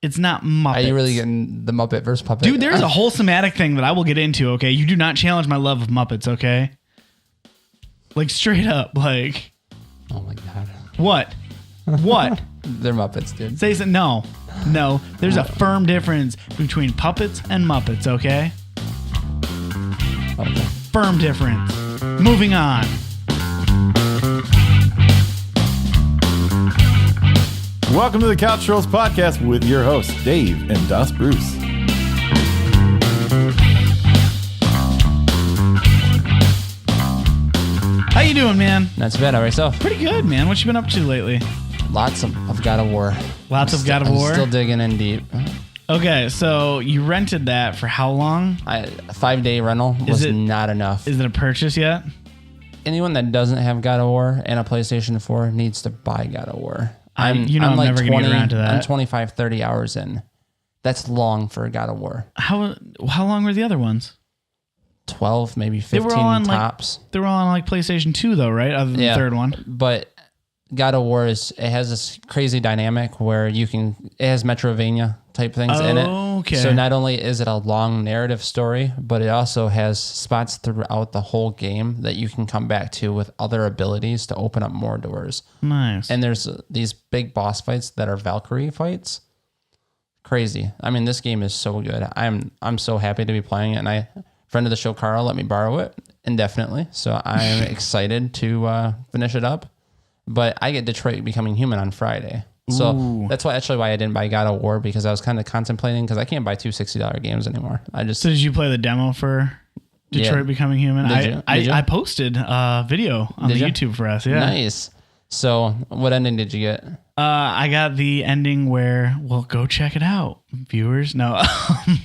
It's not Muppets. Are you really getting the Muppet versus Puppet? Dude, there's a whole somatic thing that I will get into, okay? You do not challenge my love of Muppets, okay? Like, straight up, like... Oh, my God. What? What? They're Muppets, dude. Say something. No. No. There's a firm difference between puppets and Muppets, okay? Okay. Firm difference. Moving on. Welcome to the Couch Trolls Podcast with your hosts, Dave and Das Bruce. How you doing, man? Not too bad. How about yourself? Pretty good, man. What you been up to lately? Lots of God of War. Lots of God of War? I'm still digging in deep. Okay, so you rented that for how long? A 5-day rental was not enough. Is it a purchase yet? Anyone that doesn't have God of War and a PlayStation 4 needs to buy God of War. I'm never going to get around to that. I'm 25, 30 hours in. That's long for God of War. How long were the other ones? 12, maybe 15 tops. They were all on like PlayStation 2 though, right? Other than the third one. But God of War it has this crazy dynamic where it has Metrovania type things in it. Okay. So not only is it a long narrative story, but it also has spots throughout the whole game that you can come back to with other abilities to open up more doors. Nice. And there's these big boss fights that are Valkyrie fights. Crazy. I mean, this game is so good. I'm so happy to be playing it, and friend of the show Carl let me borrow it indefinitely. So I'm excited to finish it up. But I get Detroit Becoming Human on Friday. So that's why I didn't buy God of War, because I was kind of contemplating, because I can't buy two $60 games anymore. So did you play the demo for Detroit Becoming Human? Did you? I posted a video on YouTube for us. Yeah. Nice. So what ending did you get? I got the ending where, well, go check it out, viewers. No,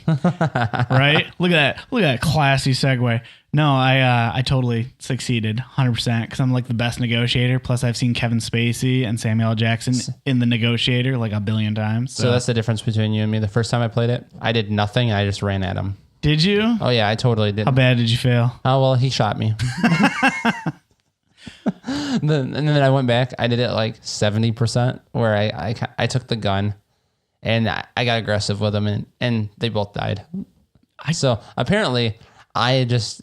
right? Look at that classy segue. No, I totally succeeded 100% because I'm like the best negotiator. Plus, I've seen Kevin Spacey and Samuel L. Jackson in The Negotiator like a billion times. So that's the difference between you and me. The first time I played it, I did nothing. I just ran at him. Did you? Oh yeah, I totally did. How bad did you fail? Oh well, he shot me. And then I went back. I did it like 70%, where I took the gun and I got aggressive with them, and they both died. So apparently, I just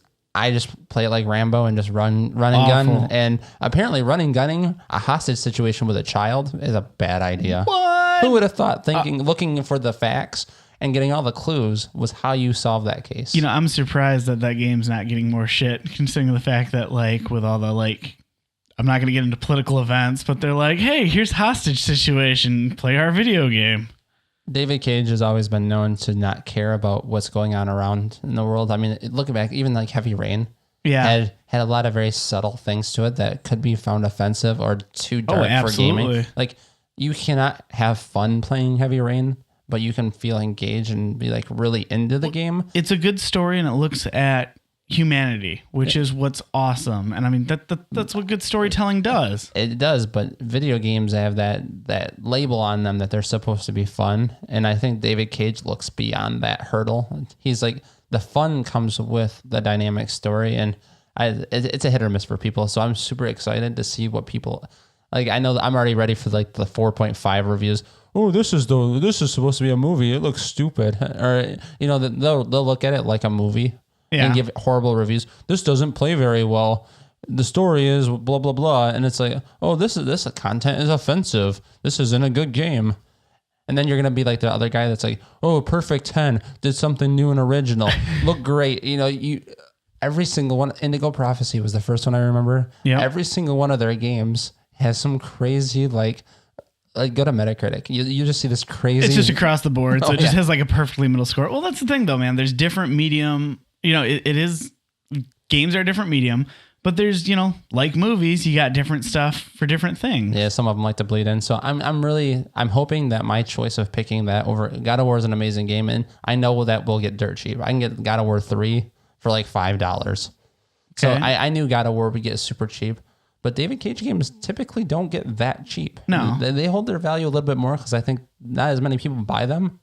play it like Rambo and just run and gun. And apparently, gunning a hostage situation with a child is a bad idea. What? Who would have thought? Looking for the facts and getting all the clues was how you solve that case. You know, I'm surprised that game's not getting more shit, considering the fact that, like, with all the, like, I'm not going to get into political events, but they're like, hey, here's hostage situation. Play our video game. David Cage has always been known to not care about what's going on around in the world. I mean, looking back, even like Heavy Rain had a lot of very subtle things to it that could be found offensive or too dark for gaming. Like, you cannot have fun playing Heavy Rain, but you can feel engaged and be like really into the game. It's a good story, and it looks at humanity, which is what's awesome. And I mean, that's what good storytelling does. It does, but video games have that label on them that they're supposed to be fun. And I think David Cage looks beyond that hurdle. He's like, the fun comes with the dynamic story, and it's a hit or miss for people. So I'm super excited to see what people like. I know that I'm already ready for like the 4.5 reviews. Oh, this is supposed to be a movie. It looks stupid. Or, you know, they'll look at it like a movie. Yeah. And give it horrible reviews. This doesn't play very well. The story is blah, blah, blah. And it's like, oh, this content is offensive. This isn't a good game. And then you're going to be like the other guy that's like, oh, Perfect 10 did something new and original. Look great. You know, every single one, Indigo Prophecy was the first one I remember. Yeah. Every single one of their games has some crazy, like go to Metacritic. You just see this crazy. It's just across the board. So it just has like a perfectly middle score. Well, that's the thing though, man. There's different medium. You know, it is, games are a different medium, but there's, you know, like movies, you got different stuff for different things. Yeah, some of them like to bleed in. So I'm hoping that my choice of picking that over God of War is an amazing game, and I know that will get dirt cheap. I can get God of War 3 for like $5. Okay. So I knew God of War would get super cheap, but David Cage games typically don't get that cheap. No. They hold their value a little bit more because I think not as many people buy them.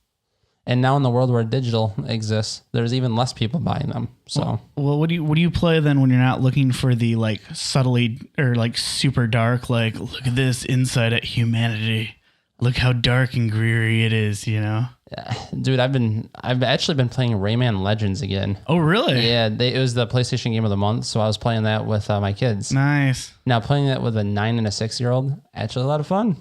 And now in the world where digital exists, there's even less people buying them. So, well, what do you play then when you're not looking for the like subtly or like super dark, like look at this insight at humanity? look how dark and dreary it is, you know? Dude, I've actually been playing Rayman Legends again. Oh, really? Yeah, it was the PlayStation Game of the Month, so I was playing that with my kids. Nice. Now playing that with a 9 and a 6-year-old, actually a lot of fun.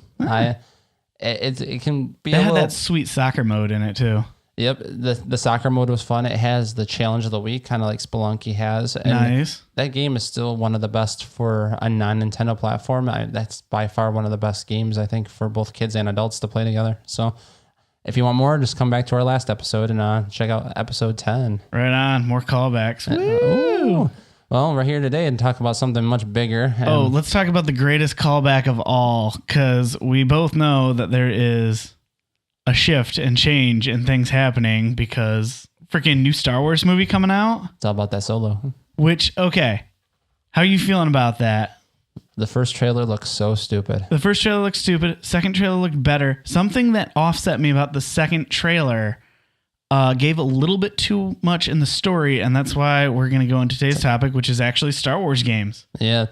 It can be They a had little. that sweet soccer mode in it, too. Yep, the soccer mode was fun. It has the challenge of the week, kind of like Spelunky has. And Nice. that game is still one of the best for a non-Nintendo platform. That's by far one of the best games, I think, for both kids and adults to play together. So if you want more, just come back to our last episode and check out episode 10. Right on. More callbacks. Ooh. Well, we're here today to talk about something much bigger. Oh, let's talk about the greatest callback of all, because we both know that there is a shift and change and things happening because freaking new Star Wars movie coming out. It's all about that Solo. Which, okay, how are you feeling about that? The first trailer looks so stupid. The first trailer looked stupid. Second trailer looked better. Something that offset me about the second trailer gave a little bit too much in the story, and that's why we're going to go into today's topic, which is actually Star Wars games. Yeah.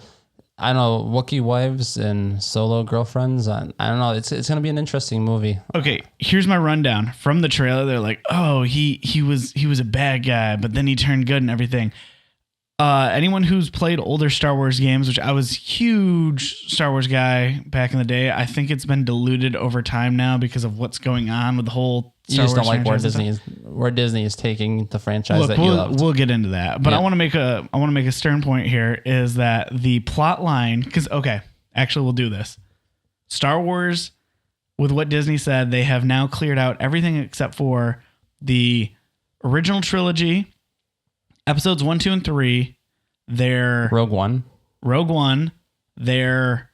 I don't know, Wookiee wives and Solo girlfriends. I don't know. It's going to be an interesting movie. Okay, here's my rundown from the trailer. They're like, "Oh, he was a bad guy, but then he turned good and everything." Anyone who's played older Star Wars games, which I was a huge Star Wars guy back in the day, I think it's been diluted over time now because of what's going on with the whole You Star just Wars don't like franchise. where Disney is taking the franchise Look, that you loved. we'll get into that, but Yeah. I want to make a stern point here is that the plot line, because actually we'll do this. Star Wars, with what Disney said, they have now cleared out everything except for the original trilogy, episodes 1, 2, and 3, their Rogue One. their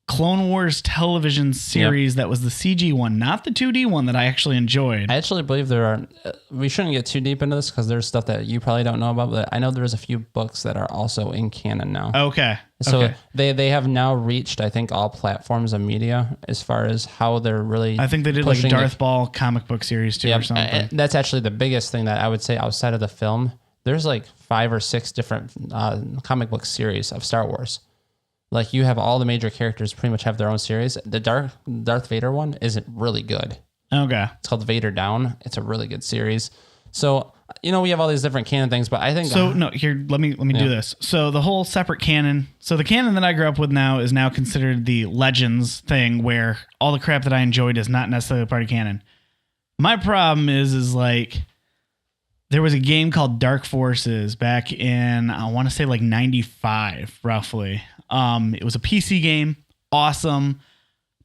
Clone Wars television series that was the CG one, not the 2D one that I actually enjoyed. I actually believe there are. We shouldn't get too deep into this because there's stuff that you probably don't know about. But I know there's a few books that are also in canon now. Okay. So okay. they have now reached, I think, all platforms of media as far as how they're really. I think they did like a pushing Darth Ball comic book series too, or something. and that's actually the biggest thing that I would say outside of the film. There's like 5 or 6 different comic book series of Star Wars. Like you have all the major characters pretty much have their own series. The Darth Vader one isn't really good. Okay. It's called Vader Down. It's a really good series. So, we have all these different canon things, but I think So no, here let me do this. So the whole separate canon. So the canon that I grew up with now is now considered the Legends thing, where all the crap that I enjoyed is not necessarily a part of canon. My problem is like there was a game called Dark Forces back in I want to say like 95 roughly. It was a PC game, awesome,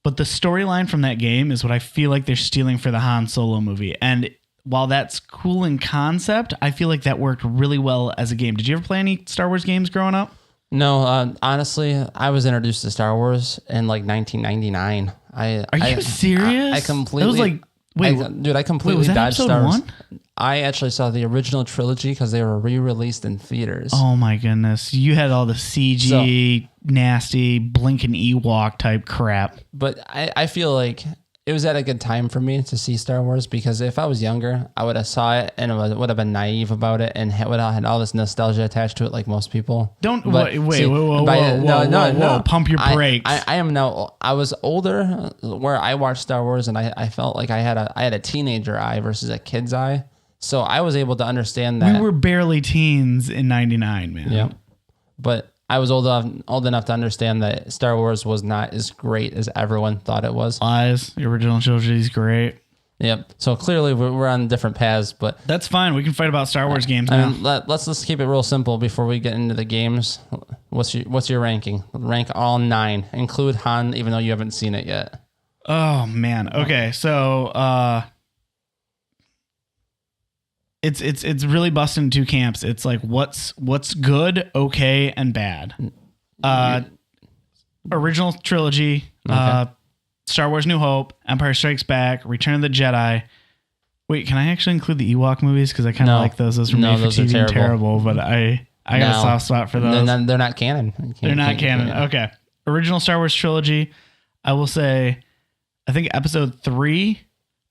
but the storyline from that game is what I feel like they're stealing for the Han Solo movie. And while that's cool in concept, I feel like that worked really well as a game. Did you ever play any Star Wars games growing up? No, honestly, I was introduced to Star Wars in like 1999. Are you serious? I completely. It was like dude, I completely was that dodged episode Star Wars. 1? I actually saw the original trilogy because they were re-released in theaters. Oh my goodness. You had all the CG, nasty, blinking Ewok type crap. But I feel like it was at a good time for me to see Star Wars because if I was younger, I would have saw it and would have been naive about it and would have had all this nostalgia attached to it like most people. Don't But wait, see, whoa, pump your I- brakes. I am now. I was older where I watched Star Wars and I felt like I had a teenager eye versus a kid's eye. So I was able to understand that. We were barely teens in 99, man. Yeah. But I was old enough to understand that Star Wars was not as great as everyone thought it was. Lies. The original trilogy is great. Yep. So clearly we're on different paths, but That's fine. We can fight about Star Wars games now. let's just keep it real simple before we get into the games. What's your ranking? Rank all 9. Include Han, even though you haven't seen it yet. Oh man. Okay. So it's really busted in 2 camps. It's like what's good, okay, and bad. Original trilogy, Star Wars New Hope, Empire Strikes Back, Return of the Jedi. Wait, can I actually include the Ewok movies? Because I kind of like those. Those were made for TV and terrible, but I got a soft spot for those. They're not canon. They're not canon. Okay. Original Star Wars trilogy, I will say, I think episode 3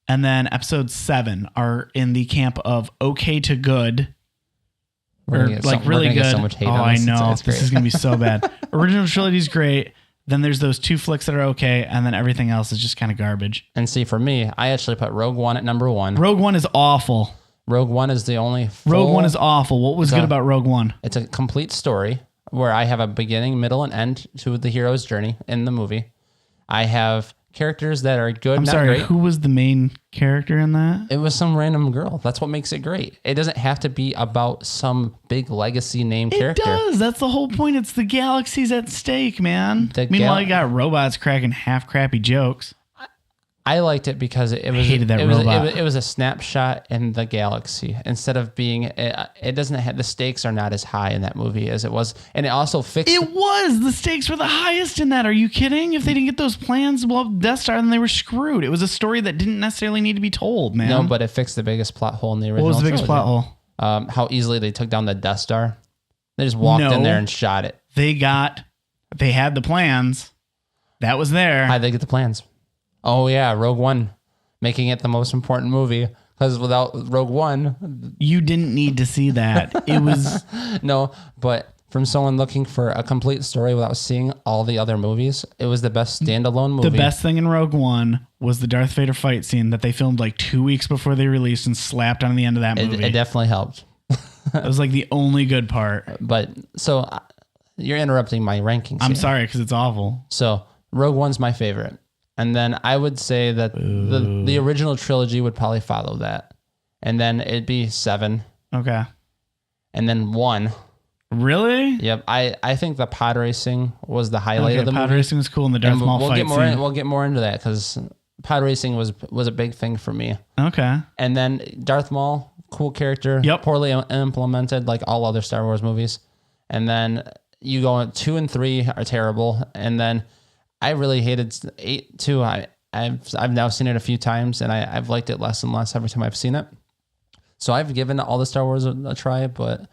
and then episode 7 are in the camp of okay to good. Or like really good. So much hate oh, on I this. know. It's This great. is going to be so bad. Original trilogy is great. Then there's those 2 flicks that are okay, and then everything else is just kind of garbage. And see, for me, I actually put Rogue One at number 1. Rogue One is awful. Rogue One is the only Rogue One is awful. What was good about Rogue One? It's a complete story where I have a beginning, middle, and end to the hero's journey in the movie. I have characters that are good, I'm not sorry, great. who was the main character in that? It was some random girl. That's what makes it great. It doesn't have to be about some big legacy name character. It does. That's the whole point. It's the galaxy's at stake, man. The Meanwhile, you got robots cracking half crappy jokes. I liked it because it was hated that it was, robot. it was a snapshot in the galaxy instead of being. It doesn't have the stakes are not as high in that movie as it was, and it also fixed. It was. The stakes were the highest in that. Are you kidding? If they didn't get those plans, well, Death Star, then they were screwed. It was a story that didn't necessarily need to be told, man. No, but it fixed the biggest plot hole in the original. What was the biggest plot hole? How easily they took down the Death Star. They just walked in there and shot it. They had the plans. That was there. How'd they get the plans? Oh yeah, Rogue One. Making it the most important movie, because without Rogue One, you didn't need to see that. It was no. But from someone looking for a complete story without seeing all the other movies, it was the best standalone movie. The best thing in Rogue One was the Darth Vader fight scene that they filmed like 2 weeks before they released and slapped on the end of that movie. It definitely helped. It was like the only good part. But so you're interrupting my rankings. I'm here. sorry because it's awful. So Rogue One's my favorite. And then I would say that the original trilogy would probably follow that. And then it'd be 7. Okay. And then 1. Really? Yep. I think the pod racing was the highlight of the pod movie. racing was cool in the Darth Maul fight scene. We'll get more into that because pod racing was a big thing for me. Okay. And then Darth Maul, cool character. Yep. Poorly implemented like all other Star Wars movies. And then you go on 2 and 3 are terrible. And then I really hated 8 too. I've now seen it a few times and I've liked it less and less every time I've seen it. So I've given all the Star Wars a try, but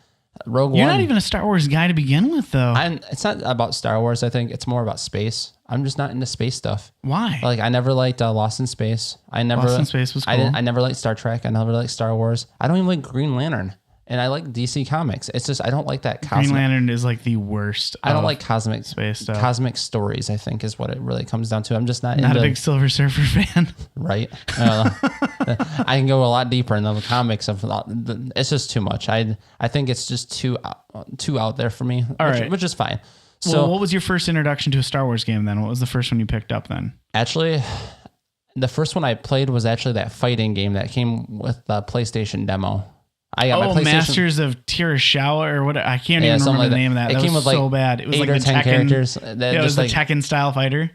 Rogue One. You're not even a Star Wars guy to begin with, though. It's not about Star Wars. I think it's more about space. I'm just not into space stuff. Why? Like I never liked Lost in Space. Lost in Space was cool. I never liked Star Trek. I never liked Star Wars. I don't even like Green Lantern. And I like DC Comics. It's just I don't like that cosmic. Green Lantern is like the worst. I don't like cosmic space stuff. Cosmic stories, I think, is what it really comes down to. I'm just not a big Silver Surfer fan. Right. I can go a lot deeper in the comics of it's just too much. I think it's just too out there for me. Which is fine. So what was your first introduction to a Star Wars game then? What was the first one you picked up then? Actually, the first one I played was actually that fighting game that came with the PlayStation demo. I got my PlayStation. Masters of Tirishawa or what? I can't even remember the name of that. That was so bad. It was 8 like or the 10 Tekken characters. It was the Tekken style fighter.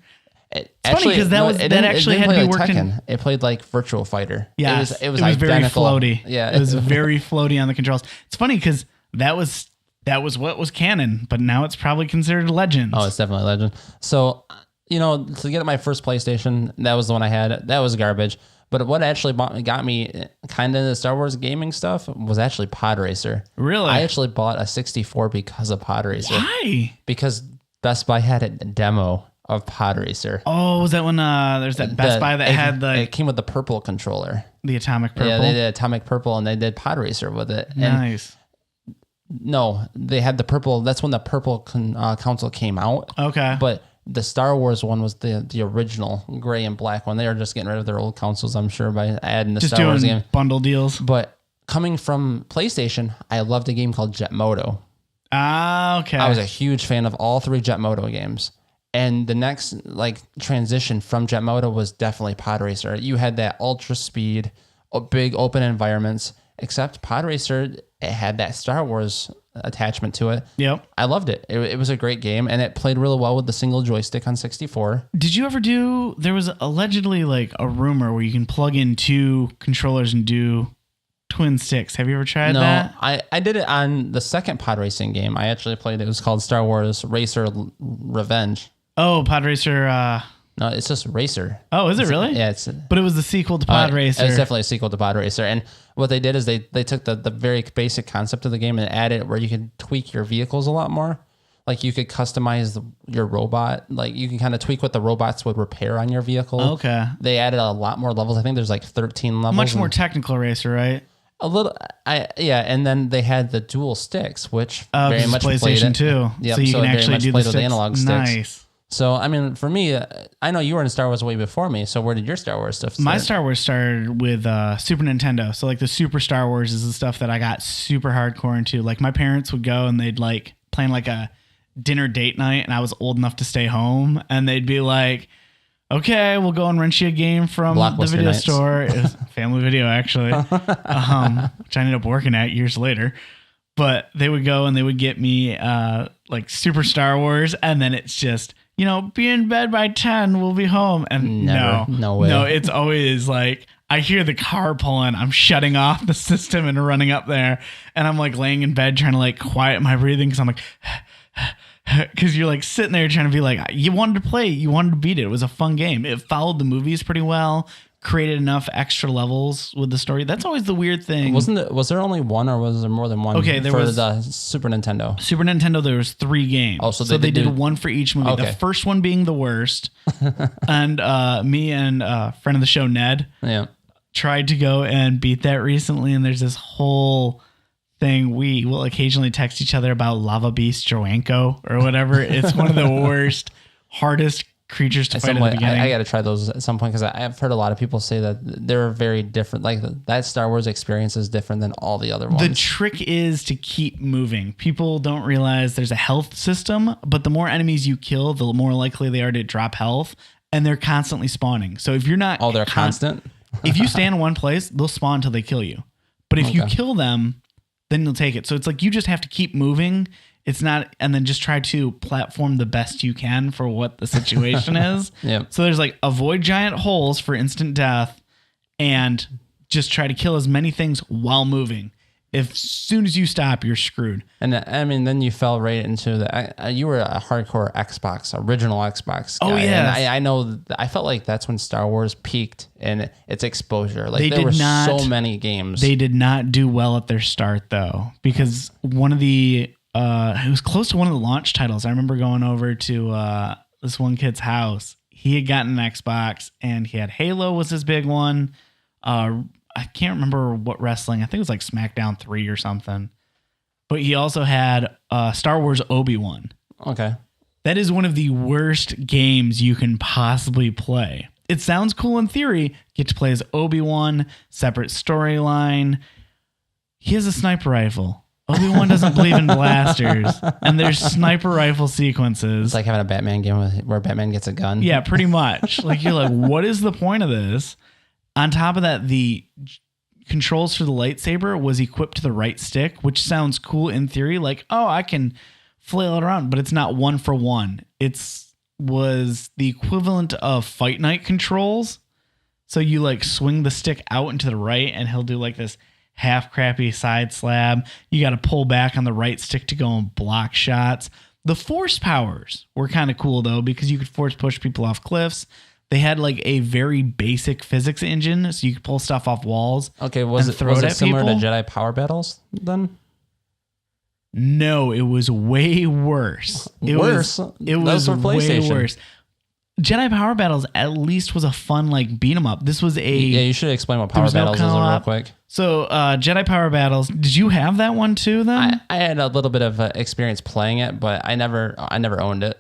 It's funny because that actually had to be worked in. It played like Virtual Fighter. Yeah, it was very identical. floaty. Yeah, it was very floaty on the controls. It's funny because that was what was canon, but now it's probably considered Legends. Oh, it's definitely Legend. So to get my first PlayStation, that was the one I had. That was garbage. But what actually got me kind of into Star Wars gaming stuff was actually Pod Racer. Really? I actually bought a 64 because of Pod Racer. Why? Because Best Buy had a demo of Pod Racer. Oh, was that when there's that Best Buy that had it came with the purple controller. The Atomic Purple? Yeah, they did Atomic Purple and they did Pod Racer with it. Nice. No, they had the purple. That's when the purple console came out. Okay. But the Star Wars one was the original gray and black one. They were just getting rid of their old consoles, I'm sure, by adding the just Star Wars game. Bundle deals. But coming from PlayStation, I loved a game called Jet Moto. Ah, okay. I was a huge fan of all 3 Jet Moto games. And the next transition from Jet Moto was definitely Pod Racer. You had that ultra speed, big open environments, except Pod Racer, it had that Star Wars attachment to it. Yep. I loved it. It was a great game and it played really well with the single joystick on 64. Did you ever there was allegedly a rumor where you can plug in 2 controllers and do twin sticks. Have you ever tried that? No, I did it on the second pod racing game. I actually played it. It was called Star Wars Racer Revenge. Oh, Pod Racer. No, it's just Racer. Oh, is it really? Yeah, but it was the sequel to Pod Racer. It's definitely a sequel to Pod Racer. And what they did is they took the very basic concept of the game and added where you could tweak your vehicles a lot more. Like you could customize your robot. Like you can kind of tweak what the robots would repair on your vehicle. Okay. They added a lot more levels. I think there's 13 levels. Much more technical Racer, right? A little, and then they had the dual sticks, which very much PlayStation 2. Yep, so you can actually do the with analog sticks. Nice. So, I mean, for me, I know you were in Star Wars way before me. So where did your Star Wars stuff start? My Star Wars started with Super Nintendo. So like the Super Star Wars is the stuff that I got super hardcore into. Like my parents would go and they'd like plan like a dinner date night, and I was old enough to stay home, and they'd be like, okay, we'll go and rent you a game from the video store. It was Family Video, actually, which I ended up working at years later. But they would go and they would get me like Super Star Wars, and then it's just, you know, be in bed by 10, we'll be home. And no way. No, it's always like, I hear the car pulling, I'm shutting off the system and running up there, and I'm like laying in bed trying to like quiet my breathing because I'm like, because you're like sitting there trying to be like, you wanted to play, you wanted to beat it. It was a fun game. It followed the movies pretty well, created enough extra levels with the story. That's always the weird thing. Was there only one, or was there more than one? Okay, there was the Super Nintendo. Super Nintendo, there was 3 games. Oh, so they did one for each movie. Okay. The first one being the worst. And me and friend of the show, Ned, tried to go and beat that recently. And there's this whole thing. We will occasionally text each other about Lava Beast Joanko or whatever. It's one of the worst, hardest creatures to fight at the beginning. I got to try those at some point, because I've heard a lot of people say that they're very different. Like that Star Wars experience is different than all the other ones. The trick is to keep moving. People don't realize there's a health system, but the more enemies you kill, the more likely they are to drop health, and they're constantly spawning. So if you're not... Oh, they're constant? If you stand in one place, they'll spawn until they kill you. But if you kill them, then you'll take it. So it's like you just have to keep moving. It's not, and then just try to platform the best you can for what the situation is. Yep. So there's like avoid giant holes for instant death, and just try to kill as many things while moving. If soon as you stop, you're screwed. And I mean, then you fell right into you were a hardcore original Xbox guy. Oh, yeah. And I know, I felt like that's when Star Wars peaked in its exposure. Like There were so many games. They did not do well at their start, though, because one of the, it was close to one of the launch titles. I remember going over to this one kid's house. He had gotten an Xbox, and he had Halo was his big one. I can't remember what wrestling. I think it was like SmackDown 3 or something. But he also had Star Wars Obi-Wan. Okay. That is one of the worst games you can possibly play. It sounds cool in theory. Get to play as Obi-Wan, separate storyline. He has a sniper rifle. Obi-Wan doesn't believe in blasters. And there's sniper rifle sequences. It's like having a Batman game where Batman gets a gun. Yeah, pretty much. Like, you're like, what is the point of this? On top of that, the controls for the lightsaber was equipped to the right stick, which sounds cool in theory. Like, oh, I can flail it around, but it's not 1-for-1. Was the equivalent of Fight Night controls. So you like swing the stick out into the right, and he'll do like this half crappy side slab. You got to pull back on the right stick to go and block shots. The force powers were kind of cool though, because you could force push people off cliffs. They had like a very basic physics engine, so you could pull stuff off walls. Okay, was it similar to Jedi Power Battles then? No, it was way worse. It was way worse. Jedi Power Battles at least was a fun like beat 'em up. This was you should explain what Power Battles is real quick. So Jedi Power Battles, did you have that one too then? I had a little bit of experience playing it, but I never owned it.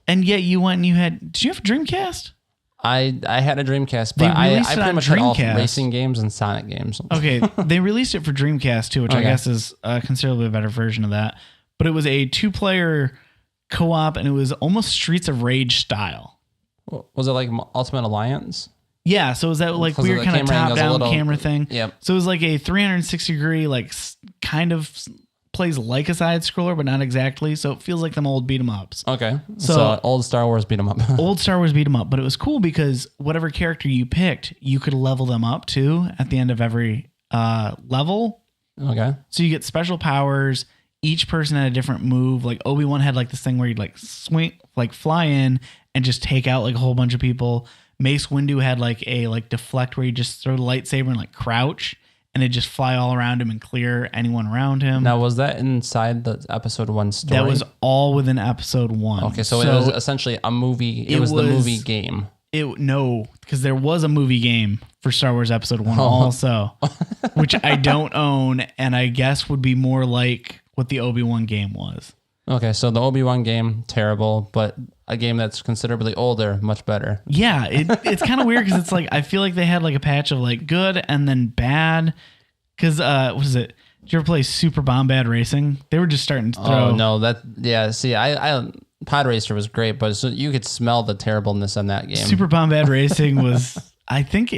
And yet you went and you had, did you have a Dreamcast? I had a Dreamcast, but I pretty much had all racing games and Sonic games. Okay, they released it for Dreamcast too, which I guess is a considerably better version of that. But it was a 2-player co-op, and it was almost Streets of Rage style. Was it like Ultimate Alliance? Yeah, so it was that like weird kind of top-down camera thing. Yep. So it was like a 360-degree, like kind of plays like a side scroller, but not exactly. So it feels like them old beat 'em ups. Okay. So old Star Wars beat 'em up. Old Star Wars beat 'em up, but it was cool because whatever character you picked, you could level them up too at the end of every level. Okay. So you get special powers. Each person had a different move. Like Obi-Wan had like this thing where you'd like swing, like fly in and just take out like a whole bunch of people. Mace Windu had like a like deflect where you just throw the lightsaber and like crouch, and it just fly all around him and clear anyone around him. Now, was that inside the episode 1 story? That was all within episode 1. Okay, so it was essentially a movie. It was the movie game. No, because there was a movie game for Star Wars Episode 1 also, which I don't own, and I guess would be more like what the Obi-Wan game was. Okay, so the Obi-Wan game, terrible, but a game that's considerably older, much better. Yeah, it's kind of weird because it's like I feel like they had like a patch of like good and then bad. Because what is it? Did you ever play Super Bombad Racing? They were just starting to throw. Oh no, See, I Pod Racer was great, but you could smell the terribleness in that game. Super Bombad Racing was. I think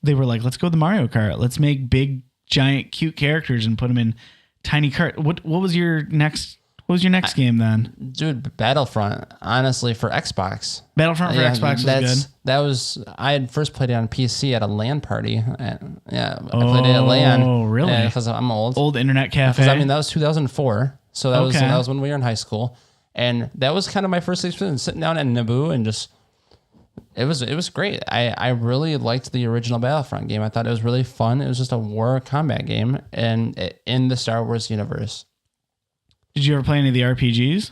they were like, let's go with the Mario Kart. Let's make big, giant, cute characters and put them in tiny cart. What was your next? What was your next game then? Dude, Battlefront, honestly, for Xbox. Battlefront for Xbox was good. That was, I had first played it on PC at a LAN party. I played it at LAN. Oh, really? Because I'm old. Old internet cafe. I mean, that was 2004. So that was when we were in high school. And that was kind of my first experience sitting down at Naboo and just, it was great. I really liked the original Battlefront game. I thought it was really fun. It was just a war combat game in the Star Wars universe. Did you ever play any of the RPGs?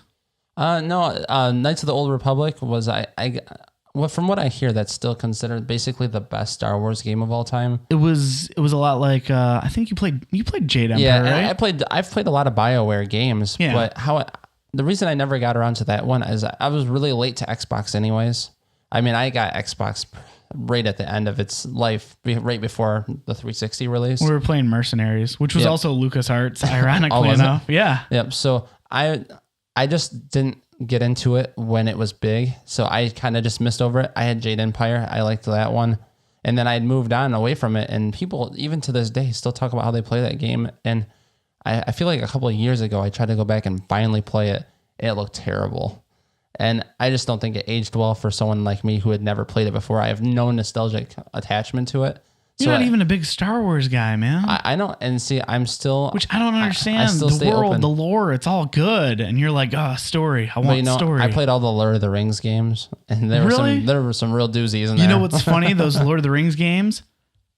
No. Knights of the Old Republic was well, from what I hear, that's still considered basically the best Star Wars game of all time. It was a lot like I think you played Jade Empire, yeah, right? I've played a lot of BioWare games, but the reason I never got around to that one is I was really late to Xbox anyways. I mean, I got Xbox right at the end of its life, right before the 360 release. We were playing Mercenaries, which was also LucasArts, ironically enough. Yeah. Yep. So I just didn't get into it when it was big. So I kind of just missed over it. I had Jade Empire. I liked that one. And then I'd moved on away from it. And people, even to this day, still talk about how they play that game. And I feel like a couple of years ago, I tried to go back and finally play it. It looked terrible. And I just don't think it aged well for someone like me who had never played it before. I have no nostalgic attachment to it. You're not even a big Star Wars guy, man. I don't, and see, I'm still... Which I don't understand. I still the stay world, open. the lore, it's all good. And you're like, story. I want story. I played all the Lord of the Rings games, and there were some real doozies in there. You know what's funny? Those Lord of the Rings games,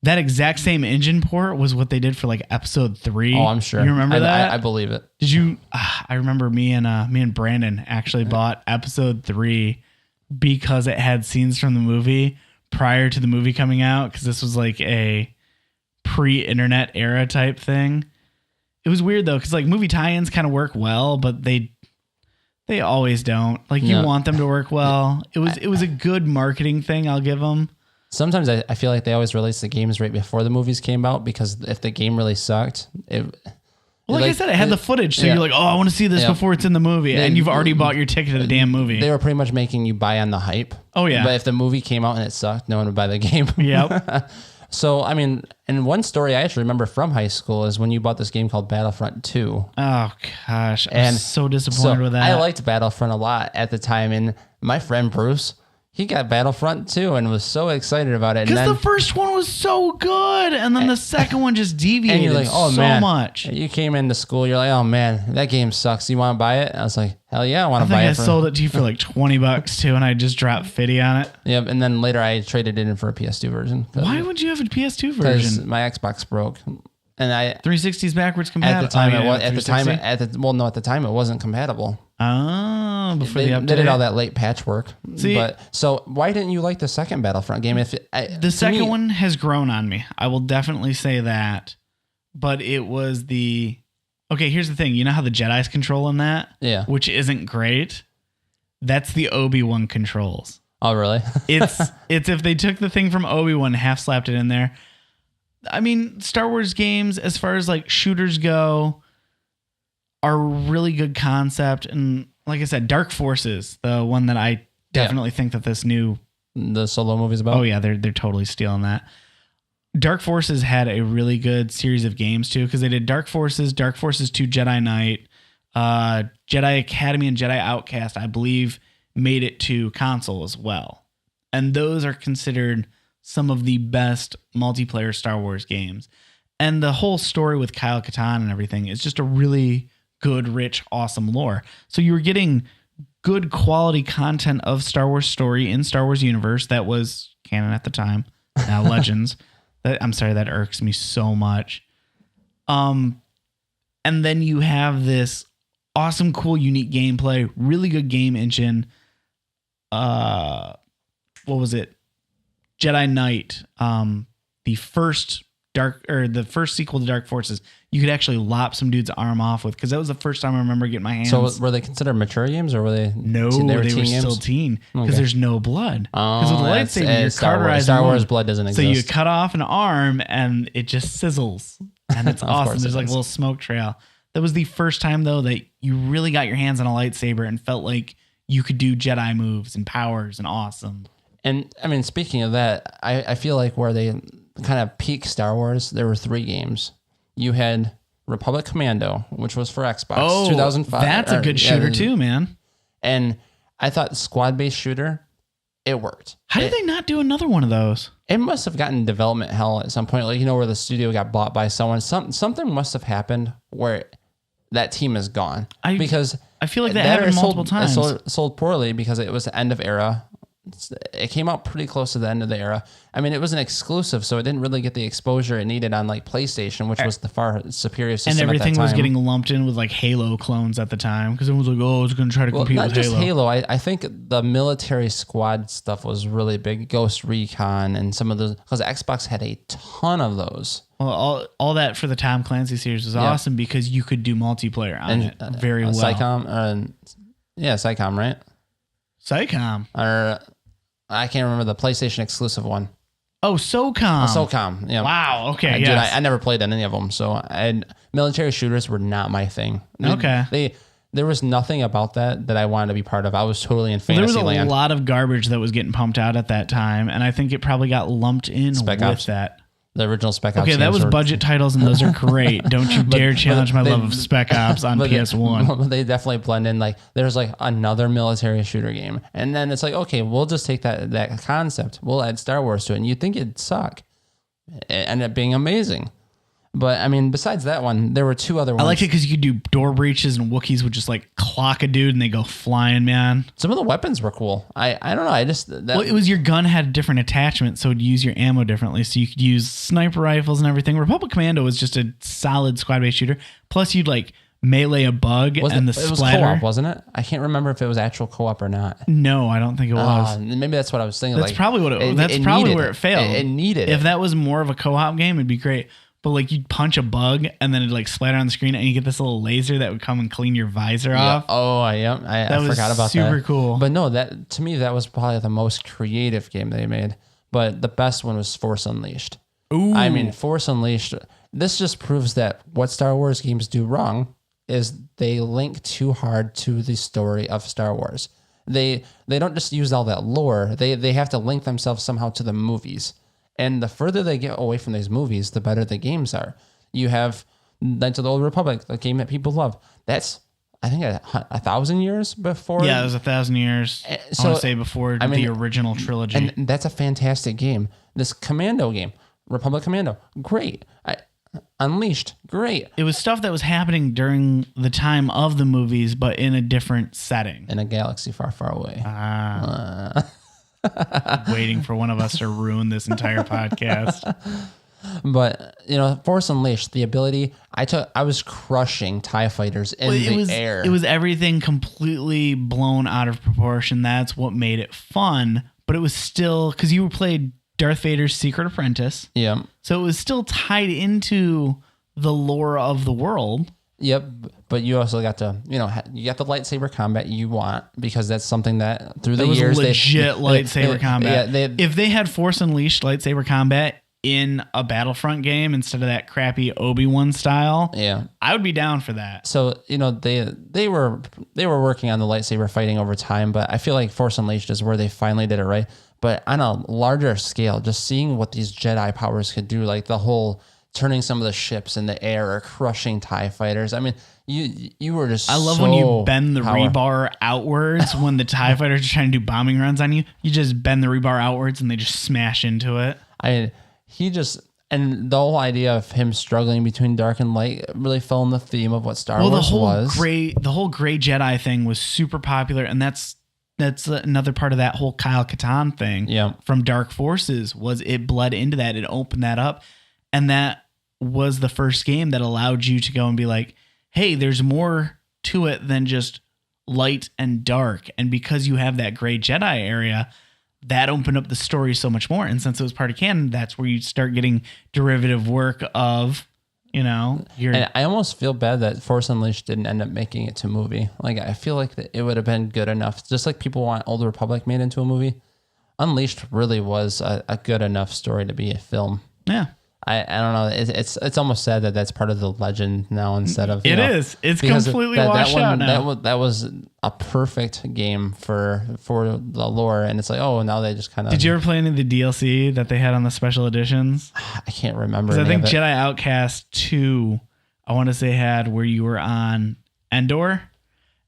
that exact same engine port was what they did for like episode 3. Oh, I'm sure. You remember that? I believe it. Did you? I remember me and Brandon actually bought episode 3 because it had scenes from the movie prior to the movie coming out, because this was like a pre-internet era type thing. It was weird though, because like movie tie-ins kind of work well, but they always don't. Like you want them to work well. It was a good marketing thing, I'll give them. Sometimes I feel like they always release the games right before the movies came out, because if the game really sucked, like I said, it had the footage, so you're like, I want to see this before it's in the movie, and you've already bought your ticket to the damn movie. They were pretty much making you buy on the hype. Oh yeah. But if the movie came out and it sucked, no one would buy the game. Yep. So, I mean, and one story I actually remember from high school is when you bought this game called Battlefront 2. Oh, gosh. I was so disappointed with that. I liked Battlefront a lot at the time. And my friend Bruce, he got Battlefront 2 and was so excited about it. Because the first one was so good. And then the second one just deviated and you're like, so much. You came into school, you're like, oh, man, that game sucks. You want to buy it? And I was like, hell yeah, I want to buy it. I sold it to you for like $20 too, and I just dropped 50 on it. Yep, and then later I traded it in for a PS2 version. Why would you have a PS2 version? Because my Xbox broke. And 360's backwards compatible. At the time it wasn't compatible. Oh, before they the update. They did all that late patchwork. See, so why didn't you like the second Battlefront game? The second one has grown on me. I will definitely say that. But it was okay, here's the thing. You know how the Jedi's control in that? Yeah. Which isn't great. That's the Obi-Wan controls. Oh, really? it's if they took the thing from Obi-Wan and half slapped it in there. I mean, Star Wars games, as far as like shooters go, are a really good concept. And like I said, Dark Forces, the one that I definitely think that the solo movie's about. Oh yeah, they're totally stealing that. Dark Forces had a really good series of games too, because they did Dark Forces 2 Jedi Knight, Jedi Academy, and Jedi Outcast, I believe, made it to console as well. And those are considered some of the best multiplayer Star Wars games. And the whole story with Kyle Katarn and everything is just a really good, rich, awesome lore. So you were getting good quality content of Star Wars story in Star Wars universe that was canon at the time, now Legends. That irks me so much. And then you have this awesome, cool, unique gameplay, really good game engine. What was it? Jedi Knight, the first the first sequel to Dark Forces, you could actually lop some dude's arm off with, because that was the first time I remember getting my hands. So were they considered mature games, or were they? No, they were still games? teen, because Okay. theriz's no blood. Because with the That's- lightsaber, you're Star Wars. cauterizing Star Wars wound. blood doesn't So exist. you cut off an arm and it just sizzles, and it's Of awesome. course There's it like a does. little smoke trail. That was the first time though that you really got your hands on a lightsaber and felt like you could do Jedi moves and powers and awesome. And I mean, speaking of that, I feel like where they kind of peak Star Wars, there were 3 games. You had Republic Commando, which was for Xbox, 2005. That's a good shooter too, man. And I thought squad-based shooter, it worked. How did they not do another one of those? It must have gotten development hell at some point, like, you know, where the studio got bought by someone. Something must have happened where that team is gone. Because I feel like that happened multiple times. Sold poorly because it was the end of era. It came out pretty close to the end of the era. I mean, it was an exclusive, so it didn't really get the exposure it needed on like PlayStation, which was the far superior system. And everything at that time. was getting lumped in with like Halo clones at the time, because everyone was like, "Oh, it's going to try to compete not with just Halo." I think the military squad stuff was really big. Ghost Recon and some of those, because Xbox had a ton of those. Well, all that for the Tom Clancy series was awesome because you could do multiplayer on it very well. Psycom, Psycom, right? Psycom. Or I can't remember the PlayStation exclusive one. Oh, SOCOM. SOCOM. Yeah. Wow. Okay. Dude, Yes. I never played any of them, so military shooters were not my thing. Okay. There was nothing about that I wanted to be part of. I was totally in There was fantasy a land. lot of garbage that was getting pumped out at that time, and I think it probably got lumped in Spec with Ops. that. The original Spec Ops. Okay, that games was were- budget titles, and those are great. Don't you dare challenge my they- love of Spec Ops on but PS1. But they definitely blend in. Like, there's like another military shooter game, and then it's like, okay, we'll just take that concept, we'll add Star Wars to it, and you think it'd suck. It ended up being amazing. But I mean, besides that one, there were 2 other ones. I liked it because you could do door breaches, and Wookiees would just like clock a dude, and they go flying, man. Some of the weapons were cool. I don't know. I just Well, it was your gun had different attachments, so it'd use your ammo differently. So you could use sniper rifles and everything. Republic Commando was just a solid squad-based shooter. Plus, you'd like melee a bug it and the was splatter. co-op, wasn't it? I can't remember if it was actual co-op or not. No, I don't think it was. Maybe that's what I was thinking. That's like, probably what it. That's probably needed where it failed. It needed If it. that was more of a co-op game, it'd be great. But like you'd punch a bug and then it'd like splatter on the screen, and you get this little laser that would come and clean your visor Yeah. off. Oh, I was forgot about that. super cool. But no, that to me that was probably the most creative game they made. But the best one was Force Unleashed. Ooh. I mean, Force Unleashed. This just proves that what Star Wars games do wrong is they link too hard to the story of Star Wars. They don't just use all that lore. They have to link themselves somehow to the movies. And the further they get away from these movies, the better the games are. You have Knights of the Old Republic, the game that people love. That's, I think, 1,000 years before. Yeah, it was 1,000 years. I so- want to say before the original trilogy. And that's a fantastic game. This Commando game, Republic Commando, great. Unleashed, great. It was stuff that was happening during the time of the movies, but in a different setting. In a galaxy far, far away. Waiting for one of us to ruin this entire podcast. But you know, Force Unleashed, the ability I was crushing TIE fighters in the air. It was everything completely blown out of proportion. That's what made it fun. But it was still, because you played Darth Vader's Secret Apprentice. Yeah. So it was still tied into the lore of the world. Yep. But you also got to, you got the lightsaber combat you want, because that's something that through the It was years legit lightsaber combat. Yeah, if they had Force Unleashed lightsaber combat in a Battlefront game instead of that crappy Obi-Wan style, yeah. I would be down for that. So they were working on the lightsaber fighting over time, but I feel like Force Unleashed is where they finally did it right. But on a larger scale, just seeing what these Jedi powers could do, like the whole turning some of the ships in the air or crushing TIE fighters. I mean, you were just I love when you bend the rebar outwards when the TIE fighters are trying to do bombing runs on you. You just bend the rebar outwards and they just smash into it. And the whole idea of him struggling between dark and light really fell in the theme of what Star Wars was. The whole gray Jedi thing was super popular, and that's another part of that whole Kyle Katarn thing. Yeah. From Dark Forces was it bled into that. It opened that up, and that was the first game that allowed you to go and be like, hey, there's more to it than just light and dark. And because you have that gray Jedi area, that opened up the story so much more. And since it was part of canon, that's where you start getting derivative work of, your. And I almost feel bad that Force Unleashed didn't end up making it to a movie. Like, I feel like that it would have been good enough. Just like people want Old Republic made into a movie, Unleashed really was a good enough story to be a film. Yeah. I don't know. It's almost sad that that's part of the legend now instead of It is. It's completely washed out now. That was a perfect game for the lore, and it's like, oh, now they just kind of. Did you ever play any of the DLC that they had on the special editions? I can't remember. Because I think Jedi Outcast 2, I want to say, had where you were on Endor,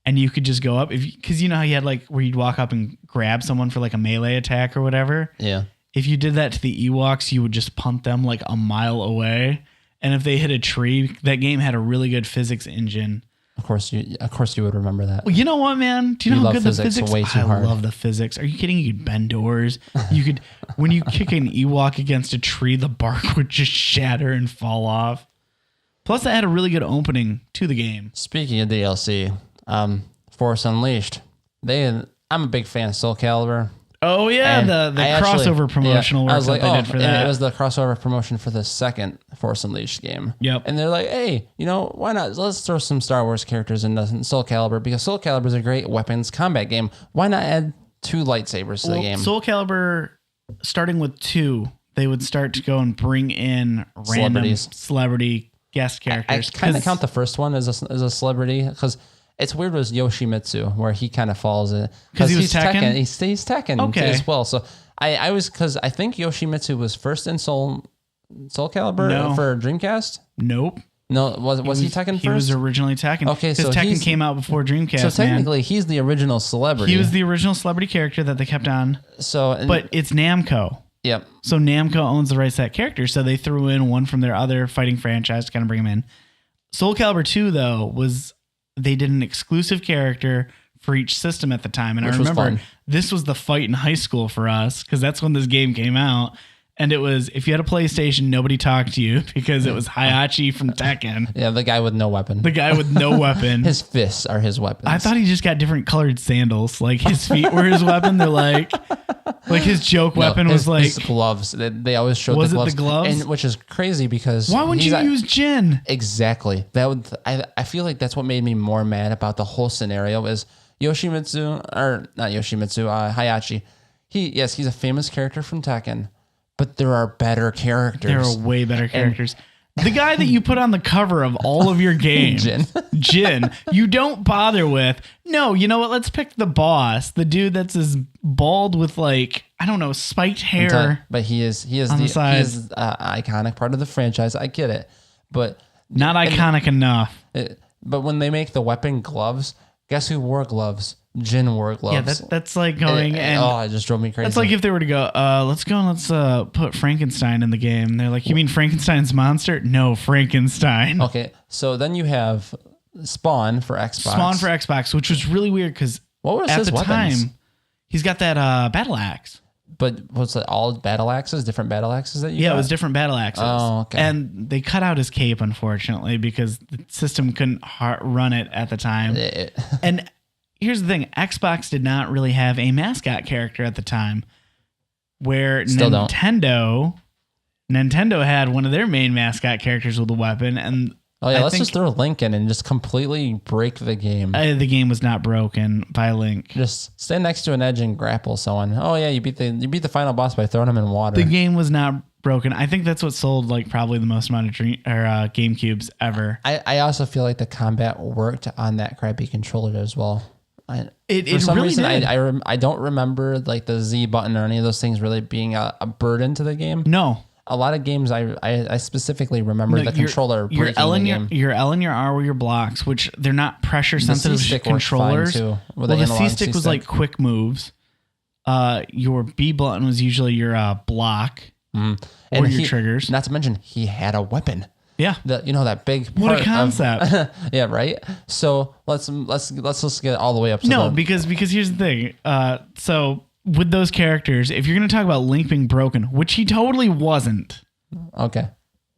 and you could just go up because you know how you had like where you'd walk up and grab someone for like a melee attack or whatever. Yeah. If you did that to the Ewoks, you would just punt them like a mile away. And if they hit a tree, that game had a really good physics engine. Of course you would remember that. Well, you know what, man? Do you know how good the physics? Way too hard. I love the physics. Are you kidding? You could bend doors. You could, when you kick an Ewok against a tree, the bark would just shatter and fall off. Plus, it had a really good opening to the game. Speaking of DLC, Force Unleashed. I'm a big fan of Soul Calibur. Oh yeah, And the I actually- crossover promotional I work was like, that they did for that. It was the crossover promotion for the second Force Unleashed game. Yep. And they're like, hey, why not? Let's throw some Star Wars characters into Soul Calibur because Soul Calibur is a great weapons combat game. Why not add 2 lightsabers to the game? Soul Calibur, starting with 2, they would start to go and bring in random celebrity guest I characters. kind of count the first one as a celebrity because it's weird with Yoshimitsu where he kind of falls in because he was Tekken. He's Tekken as well. So I was because I think Yoshimitsu was first in Soul Calibur for Dreamcast. Nope. No, was he Tekken first? He was originally Tekken. Okay, so Tekken came out before Dreamcast. So technically, he's the original celebrity. He was the original celebrity character that they kept on. But it's Namco. Yep. So Namco owns the rights to that character, so they threw in one from their other fighting franchise to kind of bring him in. Soul Calibur 2, though, they did an exclusive character for each system at the time. And I remember this was the fight in high school for us because that's when this game came out. And it was, if you had a PlayStation, nobody talked to you because it was Hayachi from Tekken. Yeah, the guy with no weapon. The guy with no weapon. His fists are his weapons. I thought he just got different colored sandals. Like his feet were his weapon. They're like his joke weapon was like his gloves. They always showed was the gloves. Was it the gloves? And, which is crazy because why would you use Jin? Exactly. I feel like that's what made me more mad about the whole scenario is Yoshimitsu, or not Yoshimitsu, Hayachi. He's a famous character from Tekken. But there are better characters. There are way better characters. The guy that you put on the cover of all of your games, Jin, you don't bother with. No, you know what? Let's pick the boss, the dude that's as bald with spiked hair. But he is the iconic part of the franchise. I get it, but not iconic enough. But when they make the weapon gloves, guess who wore gloves? Jin wore gloves. Yeah, that's like going it just drove me crazy. That's like if they were to go, let's go and let's put Frankenstein in the game. They're like, you mean Frankenstein's monster? No, Frankenstein. Okay, so then you have Spawn for Xbox. Which was really weird because at the time, he's got that battle axe. But was it all battle axes, different battle axes that you got? Yeah, it was different battle axes. Oh, okay. And they cut out his cape, unfortunately, because the system couldn't run it at the time. And here's the thing. Xbox did not really have a mascot character at the time, where Nintendo had one of their main mascot characters with a weapon. And let's just throw Link in and just completely break the game. The game was not broken by Link. Just stand next to an edge and grapple someone. Oh yeah, you beat the final boss by throwing him in water. The game was not broken. I think that's what sold probably the most amount of GameCubes ever. I also feel like the combat worked on that crappy controller as well. For some reason, did. I don't remember the Z button or any of those things really being a burden to the game. No. A lot of games I specifically remember the controller breaking the game. Your L and your R were your blocks, which they're not pressure sensitive controllers. Too, the C-stick was like quick moves. Your B button was usually your block or your triggers. Not to mention he had a weapon. Yeah, that big. What a concept! Yeah, right. So let's just get all the way up to because here's the thing. So with those characters, if you're going to talk about Link being broken, which he totally wasn't. Okay.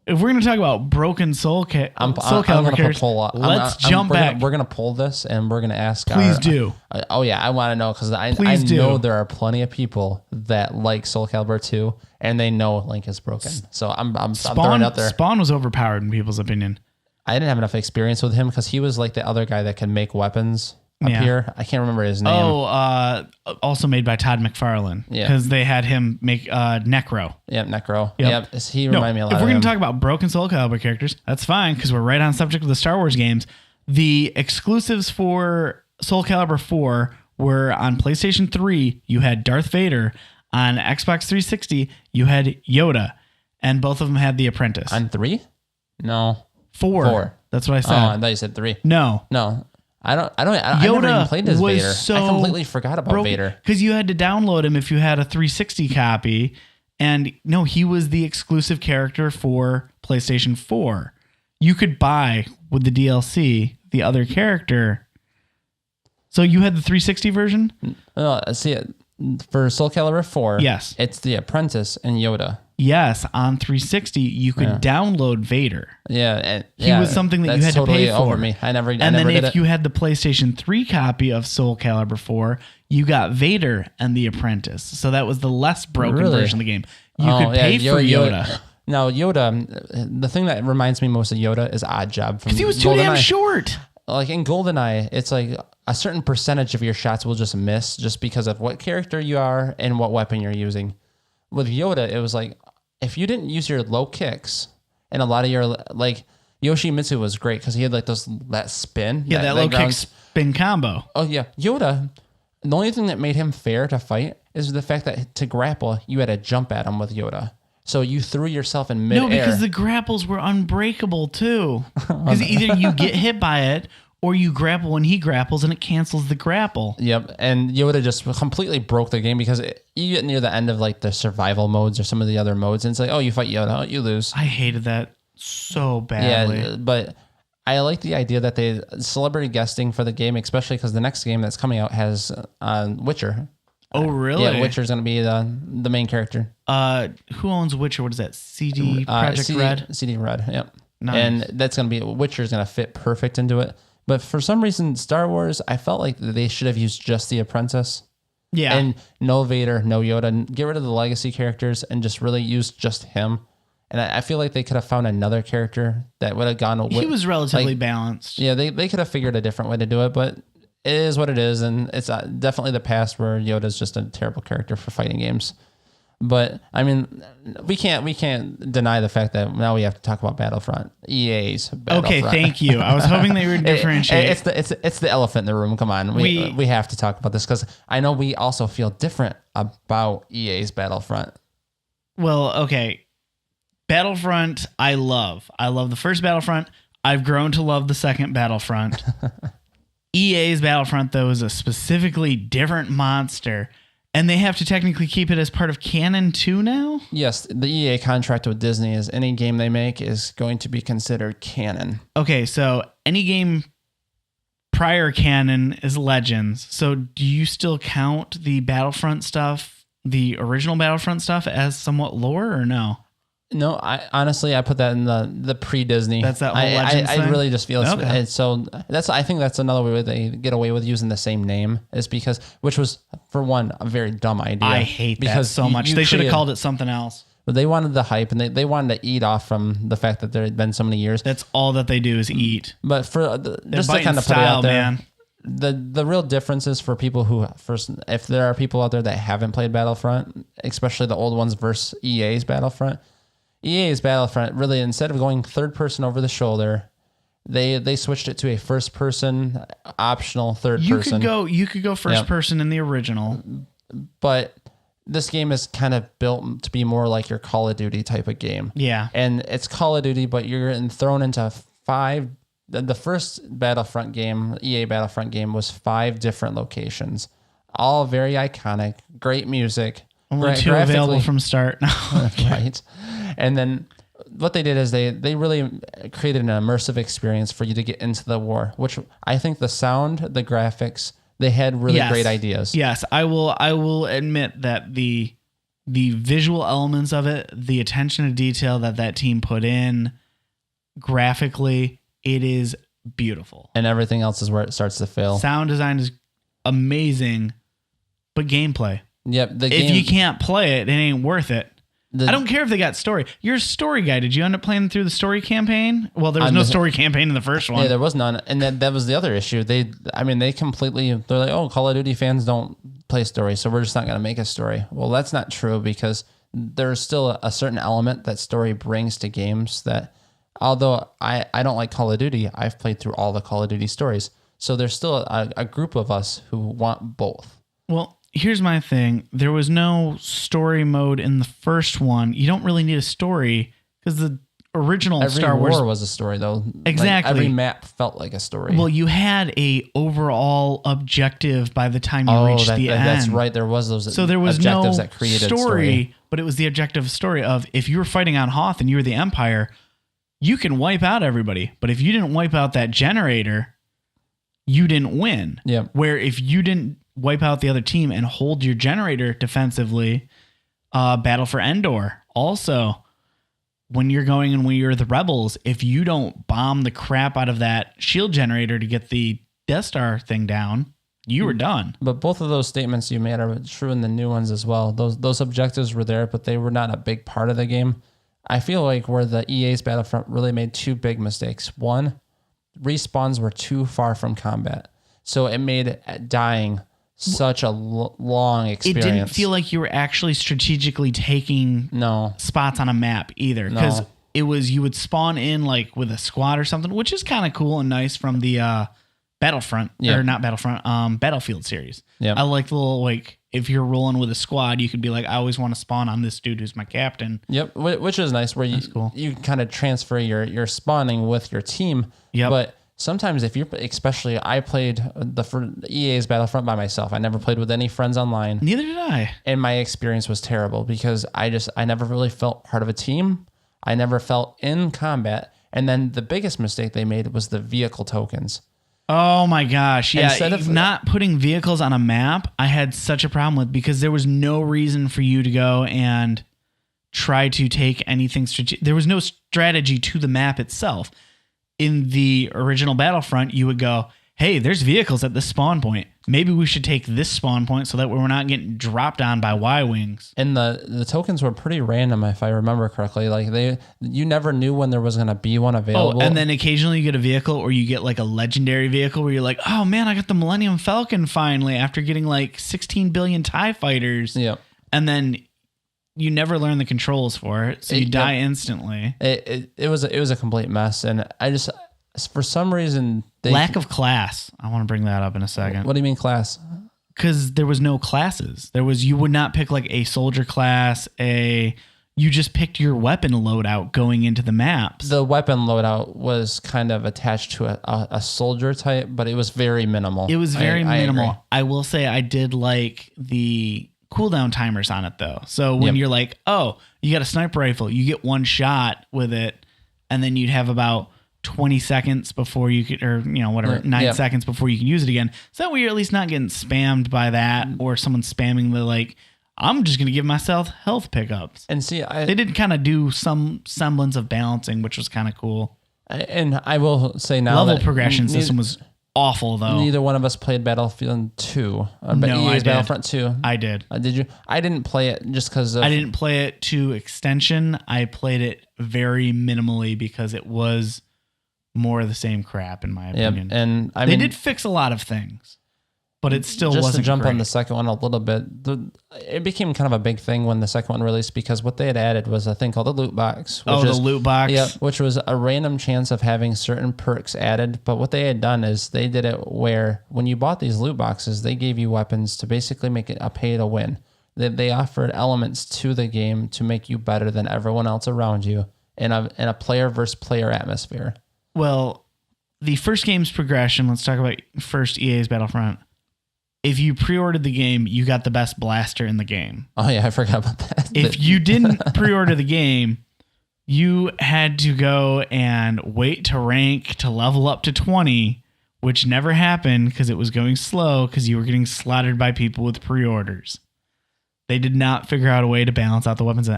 if we're gonna talk about broken Soul I'm Calibur gonna characters, pull up. let's jump back. We're gonna pull this and we're gonna ask. Please do. Oh yeah, I want to know because I Please know do. there are plenty of people that like Soul Calibur 2 and they know Link is broken. So I'm throwing it out there. Spawn was overpowered in people's opinion. I didn't have enough experience with him because he was like the other guy that can make weapons up Yeah. here. I can't remember his name. Oh, also made by Todd McFarlane. Yeah. Because they had him make Necro. Yep, Necro. Yep. Yep, he No, reminded me a lot if of we're him. going to talk about broken Soul Calibur characters, that's fine because we're right on subject of the Star Wars games. The exclusives for Soul Calibur 4 were on PlayStation 3, you had Darth Vader. On Xbox 360, you had Yoda. And both of them had The Apprentice. On 3? No. 4. 4. That's what I Oh, said. I thought you said 3. No. I never Yoda even played as was Vader. so I completely forgot about Vader. Because you had to download him if you had a 360 copy. And no, he was the exclusive character for PlayStation 4. You could buy with the DLC the other character. So you had the 360 version? See, for Soul Calibur 4, Yes. it's the Apprentice and Yoda. Yes, on 360 you could download Vader. Yeah, and He was something that you that's had to pay totally over for. me. I never And did then if it. you had the PlayStation 3 copy of Soul Calibur 4, you got Vader and the Apprentice. So that was the less broken Really? version of the game. You could pay for Yoda. No, Yoda. The thing that reminds me most of Yoda is Odd Job from He was too damn GoldenEye. short. Like in GoldenEye, it's like a certain percentage of your shots will just miss just because of what character you are and what weapon you're using. With Yoda, it was like if you didn't use your low kicks and a lot of your like Yoshimitsu was great because he had like that spin. Yeah, that low kick spin combo. Oh yeah, Yoda. The only thing that made him fair to fight is the fact that to grapple, you had to jump at him with Yoda. So you threw yourself in midair. No, because the grapples were unbreakable too. Because either you get hit by it or you grapple when he grapples and it cancels the grapple. Yep, and Yoda just completely broke the game because you get near the end of like the survival modes or some of the other modes, and it's like, oh, you fight Yoda, oh, you lose. I hated that so badly. Yeah, but I like the idea that they celebrity guesting for the game, especially because the next game that's coming out has Witcher. Oh, really? Yeah, Witcher's going to be the main character. Who owns Witcher? What is that? CD Projekt Red? CD Red, yep. Nice. And that's going to be, Witcher's going to fit perfect into it. But for some reason, Star Wars, I felt like they should have used just the Apprentice. Yeah. And no Vader, no Yoda. Get rid of the legacy characters and just really use just him. And I feel like they could have found another character that would have gone. He was relatively balanced. Yeah, they could have figured a different way to do it, but it is what it is, and it's definitely the past where Yoda's just a terrible character for fighting games. But I mean, we can't deny the fact that now we have to talk about Battlefront. EA's Battlefront. Okay, thank you. I was hoping they would differentiate. It's the elephant in the room. Come on, we have to talk about this because I know we also feel different about EA's Battlefront. Well, okay. Battlefront, I love. I love the first Battlefront. I've grown to love the second Battlefront. EA's Battlefront, though, is a specifically different monster. And they have to technically keep it as part of canon too now? Yes, the EA contract with Disney is any game they make is going to be considered canon. Okay, so any game prior canon is Legends. So do you still count the Battlefront stuff, the original Battlefront stuff, as somewhat lore or no? No, I honestly put that in the pre-Disney. That's that whole Legends I thing? really just feel Okay. so I think that's another way they get away with using the same name is because which was for one a very dumb idea. I hate that because so much. They should have called it something else. But they wanted the hype and they wanted to eat off from the fact that there had been so many years. That's all that they do is eat. But for just to biting kind of put it style, out there, man. the real difference is for people who first, if there are people out there that haven't played Battlefront, especially the old ones versus EA's Battlefront. EA's Battlefront really, instead of going third person over the shoulder, they switched it to a first person optional third person. You could go first person in the original. But this game is kind of built to be more like your Call of Duty type of game. Yeah. And it's Call of Duty, but you're thrown into five. The first Battlefront game, EA Battlefront game, was 5 different locations, all very iconic, great music. Only 2 available from start. Right. And then what they did is they really created an immersive experience for you to get into the war, which I think the sound, the graphics, they had really great ideas. Yes, I will admit that the the visual elements of it, the attention to detail that team put in, graphically, it is beautiful. And everything else is where it starts to fail. Sound design is amazing, but gameplay. Yep. If you can't play it, it ain't worth it. I don't care if they got story. You're a story guy. Did you end up playing through the story campaign? Well, there was no story campaign in the first one. Yeah, there was none. And that was the other issue. They're like, oh, Call of Duty fans don't play story, so we're just not going to make a story. Well, that's not true, because there's still a certain element that story brings to games that, although I don't like Call of Duty, I've played through all the Call of Duty stories. So there's still a group of us who want both. Well, here's my thing. There was no story mode in the first one. You don't really need a story because the original Star Wars was a story, though. Exactly. Like, every map felt like a story. Well, you had a overall objective by the time you reached the end. That's right. There was those. So there was objectives no that created story, but it was the objective story of, if you were fighting on Hoth and you were the Empire, you can wipe out everybody. But if you didn't wipe out that generator, you didn't win. Yeah. Where if you didn't wipe out the other team and hold your generator defensively, Battle for Endor. Also, when you're going and when you're the rebels, if you don't bomb the crap out of that shield generator to get the Death Star thing down, you were done. But both of those statements you made are true in the new ones as well. Those objectives were there, but they were not a big part of the game. I feel like where the EA's Battlefront really made two big mistakes. One, respawns were too far from combat. So it made dying such a long experience. It didn't feel like you were actually strategically taking spots on a map either. Because it was, you would spawn in like with a squad or something, which is kind of cool and nice from the Battlefront, or not Battlefront, Battlefield series. Yeah. I like the little, like, if you're rolling with a squad, you could be like, I always want to spawn on this dude who's my captain. Yep, which is nice, where you can kind of transfer your spawning with your team. Yep. But sometimes if you're, especially, I played the EA's Battlefront by myself. I never played with any friends online. Neither did I. And my experience was terrible because I never really felt part of a team. I never felt in combat. And then the biggest mistake they made was the vehicle tokens. Oh my gosh. Yeah. Instead of not putting vehicles on a map, I had such a problem with, because there was no reason for you to go and try to take anything strategic. There was no strategy to the map itself. In the original Battlefront, you would go, hey, there's vehicles at this spawn point. Maybe we should take this spawn point so that we're not getting dropped on by Y-Wings. And the tokens were pretty random, if I remember correctly. Like you never knew when there was going to be one available. Oh, and then occasionally you get a vehicle, or you get like a legendary vehicle where you're like, oh man, I got the Millennium Falcon finally after getting like 16 billion TIE fighters. Yep. And then you never learn the controls for it, so you die instantly. It was a complete mess, and I just, for some reason, lack of class. I want to bring that up in a second. What do you mean class? Because there was no classes. You would not pick like a soldier class. You just picked your weapon loadout going into the maps. The weapon loadout was kind of attached to a soldier type, but it was very minimal. It was very minimal. Agree. I will say I did like the cooldown timers on it though. So when you're like, oh, you got a sniper rifle, you get one shot with it, and then you'd have about 20 seconds before you could, or 9 seconds before you can use it again. So that way you're at least not getting spammed by that, or someone spamming the like, I'm just going to give myself health pickups. And see, they did kind of do some semblance of balancing, which was kind of cool. And I will say now, level progression system was awful though. Neither one of us played Battlefield 2. No, I did. Battlefront 2. I did. Did you? I didn't play it just because I didn't play it to extension. I played it very minimally because it was more of the same crap in my opinion. And they did fix a lot of things, but it still just wasn't to jump great. on the second one a little bit. It became kind of a big thing when the second one released, because what they had added was a thing called the loot box. The loot box. Yeah, which was a random chance of having certain perks added. But what they had done is they did it where when you bought these loot boxes, they gave you weapons to basically make it a pay to win. They offered elements to the game to make you better than everyone else around you in a player versus player atmosphere. Well, the first game's progression, let's talk about first EA's Battlefront. If you pre-ordered the game, you got the best blaster in the game. Oh, yeah, I forgot about that. If you didn't pre-order the game, you had to go and wait to rank to level up to 20, which never happened because it was going slow because you were getting slaughtered by people with pre-orders. They did not figure out a way to balance out the weapons.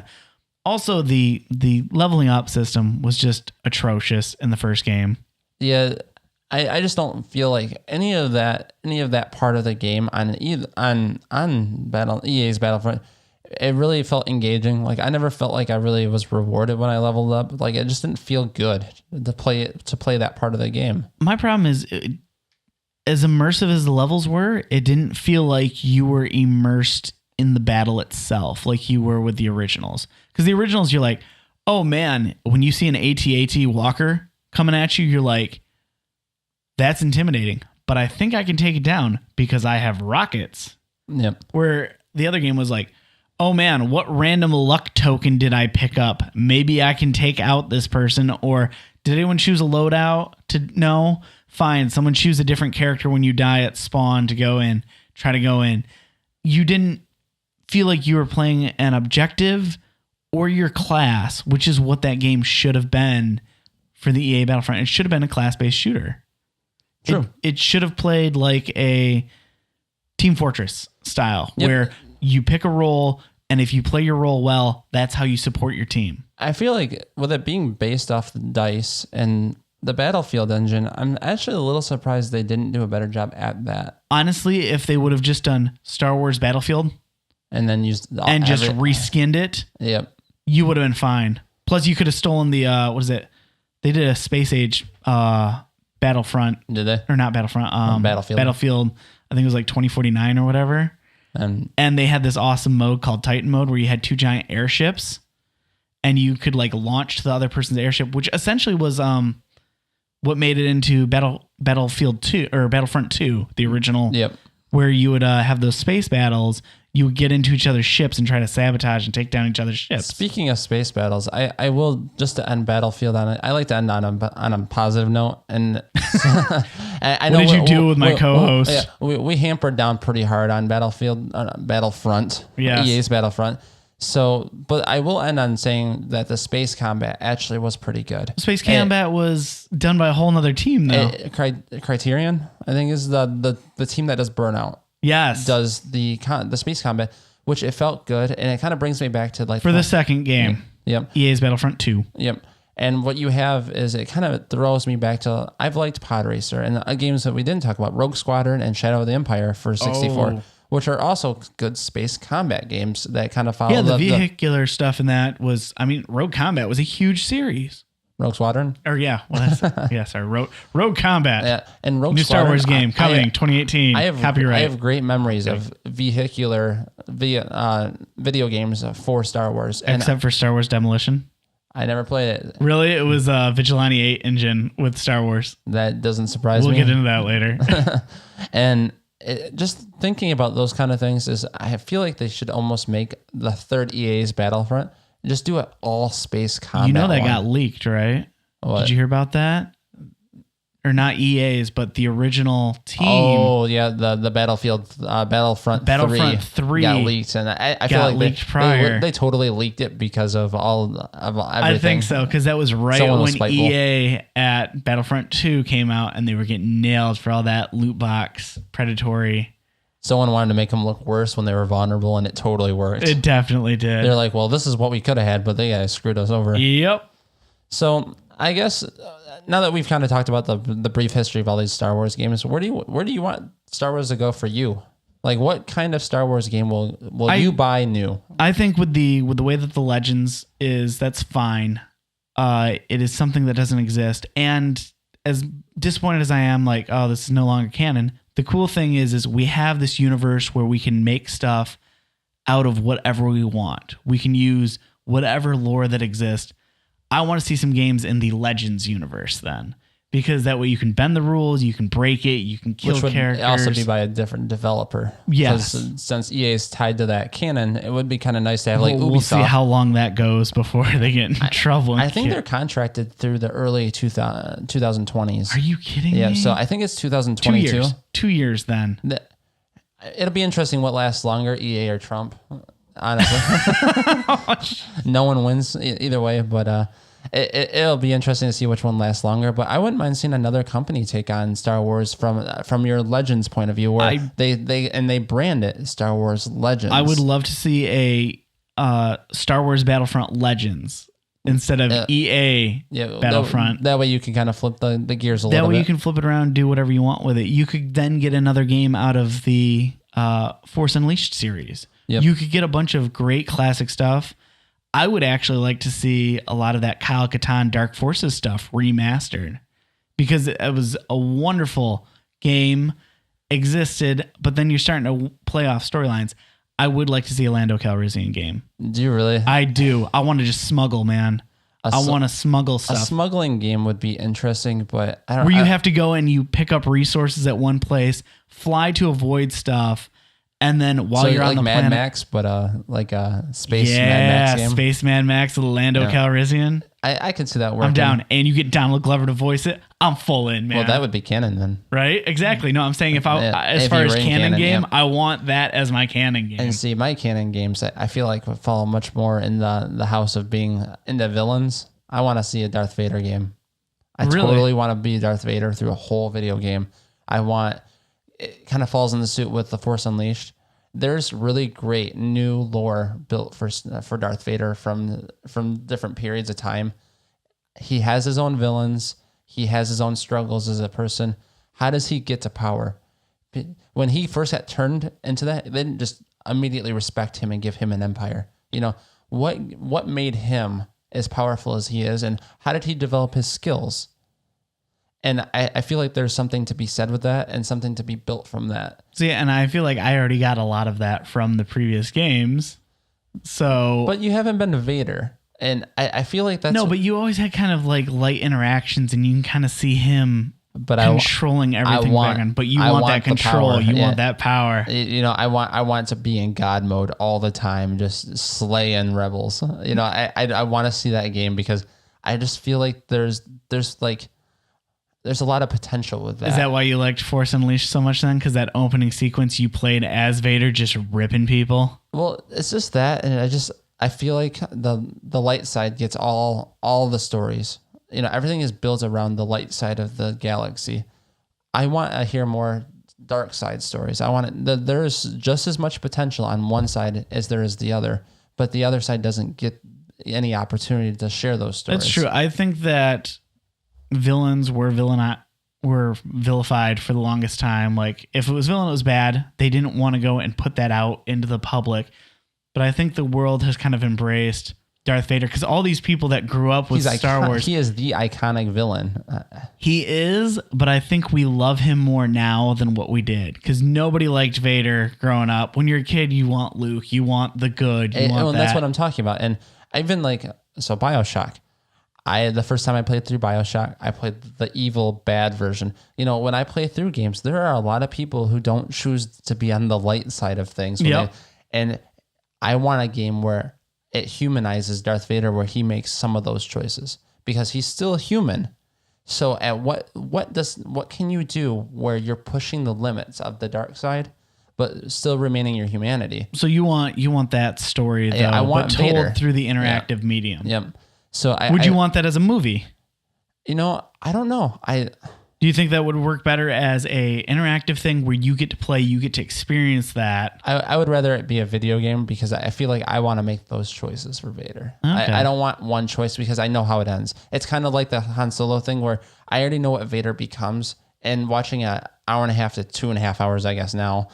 Also, the leveling up system was just atrocious in the first game. Yeah, I just don't feel like any of that part of the game on EA's Battlefront, it really felt engaging. Like I never felt like I really was rewarded when I leveled up. Like it just didn't feel good to play that part of the game. My problem is, as immersive as the levels were, it didn't feel like you were immersed in the battle itself, like you were with the originals. Because the originals, you're like, oh man, when you see an AT-AT walker coming at you, you're like, that's intimidating. But I think I can take it down because I have rockets. Yep. Where the other game was like, oh man, what random luck token did I pick up? Maybe I can take out this person. Or did anyone choose a loadout to no? Fine. Someone choose a different character when you die at spawn to go in, try to go in. You didn't feel like you were playing an objective or your class, which is what that game should have been for the EA Battlefront. It should have been a class-based shooter. True. It should have played like a Team Fortress style, where you pick a role, and if you play your role well, that's how you support your team. I feel like with it being based off the DICE and the Battlefield engine, I'm actually a little surprised they didn't do a better job at that. Honestly, if they would have just done Star Wars Battlefield and then used just reskinned it, yep, you would have been fine. Plus, you could have stolen the what is it? They did a Space Age Battlefront. Did they? Or not Battlefront. Battlefield. Battlefield. I think it was like 2049 or whatever. And they had this awesome mode called Titan mode where you had two giant airships, and you could like launch to the other person's airship, which essentially was what made it into Battlefield 2 or Battlefront 2, the original. Yep. Where you would have those space battles. You would get into each other's ships and try to sabotage and take down each other's ships. Speaking of space battles, I will, just to end Battlefield on it, I like to end on a positive note. And I know what did you do with my co-host? We hampered down pretty hard on Battlefront, EA's Battlefront. So, but I will end on saying that the space combat actually was pretty good. Space combat was done by a whole nother team, though. Criterion, I think, is the team that does Burnout. Yes, does the space combat, which it felt good, and it kind of brings me back to like for the second game. Yep. EA's Battlefront 2. Yep. And what you have is it kind of throws me back to I've liked Pod Racer and games that we didn't talk about, Rogue Squadron and Shadow of the Empire for 64, which are also good space combat games that kind of follow. Yeah, the vehicular stuff in that was, I mean, Rogue Combat was a huge series. Rogue Squadron? Or yeah, well, sorry, Rogue Combat. Yeah, and Rogue New Squadron, Star Wars game coming 2018. Copyright. I have great memories of vehicular video games for Star Wars. Except for Star Wars Demolition. I never played it. Really? It was Vigilante 8 engine with Star Wars. That doesn't surprise me. We'll get into that later. And just thinking about those kind of things is I feel like they should almost make the third EA's Battlefront. Just do it all space combat. You know that got leaked, right? What? Did you hear about that? Or not EA's, but the original team. Oh yeah, the Battlefront 3 got leaked, and I feel like leaked prior. They totally leaked it because of everything. I think so, because that was right when EA at Battlefront 2 came out, and they were getting nailed for all that loot box predatory. Someone wanted to make them look worse when they were vulnerable, and it totally worked. It definitely did. They're like, well, this is what we could have had, but they screwed us over. Yep. So I guess now that we've kind of talked about the brief history of all these Star Wars games, where do you want Star Wars to go for you? Like, what kind of Star Wars game will you buy new? I think with the way that the Legends is, that's fine. It is something that doesn't exist, and as disappointed as I am, like, oh, this is no longer canon. The cool thing is we have this universe where we can make stuff out of whatever we want. We can use whatever lore that exists. I want to see some games in the Legends universe then, because that way you can bend the rules, you can break it, you can kill characters. Which would also be by a different developer. Yes. Since EA is tied to that canon, it would be kind of nice to have Ubisoft. We'll see how long that goes before they get in trouble. I think they're contracted through the early 2020s. Are you kidding me? Yeah, so I think it's 2022. 2 years then. It'll be interesting what lasts longer, EA or Trump. Honestly, no one wins either way. But It'll be interesting to see which one lasts longer. But I wouldn't mind seeing another company take on Star Wars from your Legends point of view, where they brand it Star Wars Legends. I would love to see a Star Wars Battlefront Legends instead of EA Battlefront. That way you can kind of flip the gears a little bit. That way you can flip it around, do whatever you want with it. You could then get another game out of the Force Unleashed series. Yep. You could get a bunch of great classic stuff. I would actually like to see a lot of that Kyle Katarn Dark Forces stuff remastered, because it was a wonderful game, existed, but then you're starting to play off storylines. I would like to see a Lando Calrissian game. Do you really? I do. I want to just smuggle, man. I want to smuggle stuff. A smuggling game would be interesting, but I don't. Where you have to go and you pick up resources at one place, fly to avoid stuff, and then while you're on the Mad planet, Max, but like a space Mad Max game. Space Mad Max with Lando Calrissian. I could see that working. I'm down, and you get Donald Glover to voice it. I'm full in, man. Well, that would be canon then, right? Exactly. No, I'm saying as far as canon game, I want that as my canon game. And see, my canon games, I feel like would follow much more in the house of being into villains. I want to see a Darth Vader game. I totally want to be Darth Vader through a whole video game. It kind of falls in the suit with The Force Unleashed. There's really great new lore built for Darth Vader from different periods of time. He has his own villains. He has his own struggles as a person. How does he get to power? When he first got turned into that, they didn't just immediately respect him and give him an empire. You know, what made him as powerful as he is, and how did he develop his skills? And I feel like there's something to be said with that and something to be built from that. See, and I feel like I already got a lot of that from the previous games. So, but you haven't been to Vader. And I feel like that's... No, but you always had kind of like light interactions, and you can kind of see him controlling everything back on. But you want that control. You want that power. You know, I want to be in God mode all the time, just slaying rebels. You know, I want to see that game, because I just feel like there's a lot of potential with that. Is that why you liked Force Unleashed so much then? Because that opening sequence you played as Vader just ripping people? Well, it's just that, and I feel like the light side gets all the stories. You know, everything is built around the light side of the galaxy. I want to hear more dark side stories. I want there's just as much potential on one side as there is the other, but the other side doesn't get any opportunity to share those stories. That's true. I think that villains were vilified for the longest time. Like, if it was villain, it was bad. They didn't want to go and put that out into the public. But I think the world has kind of embraced Darth Vader, because all these people that grew up with Star Wars, he is the iconic villain. He is, but I think we love him more now than what we did, because nobody liked Vader growing up. When you're a kid, you want Luke, you want the good, That's what I'm talking about. And I've been BioShock. The first time I played through BioShock, I played the evil, bad version. You know, when I play through games, there are a lot of people who don't choose to be on the light side of things. And I want a game where it humanizes Darth Vader, where he makes some of those choices, because he's still human. So at what can you do where you're pushing the limits of the dark side, but still remaining your humanity? So you want that story, though, but told Vader through the interactive medium. Yep. So would you want that as a movie? You know, I don't know. Do you think that would work better as a interactive thing where you get to play, you get to experience that? I would rather it be a video game, because I feel like I want to make those choices for Vader. Okay. I don't want one choice, because I know how it ends. It's kind of like the Han Solo thing, where I already know what Vader becomes, and watching an hour and a half to 2.5 hours, I guess now,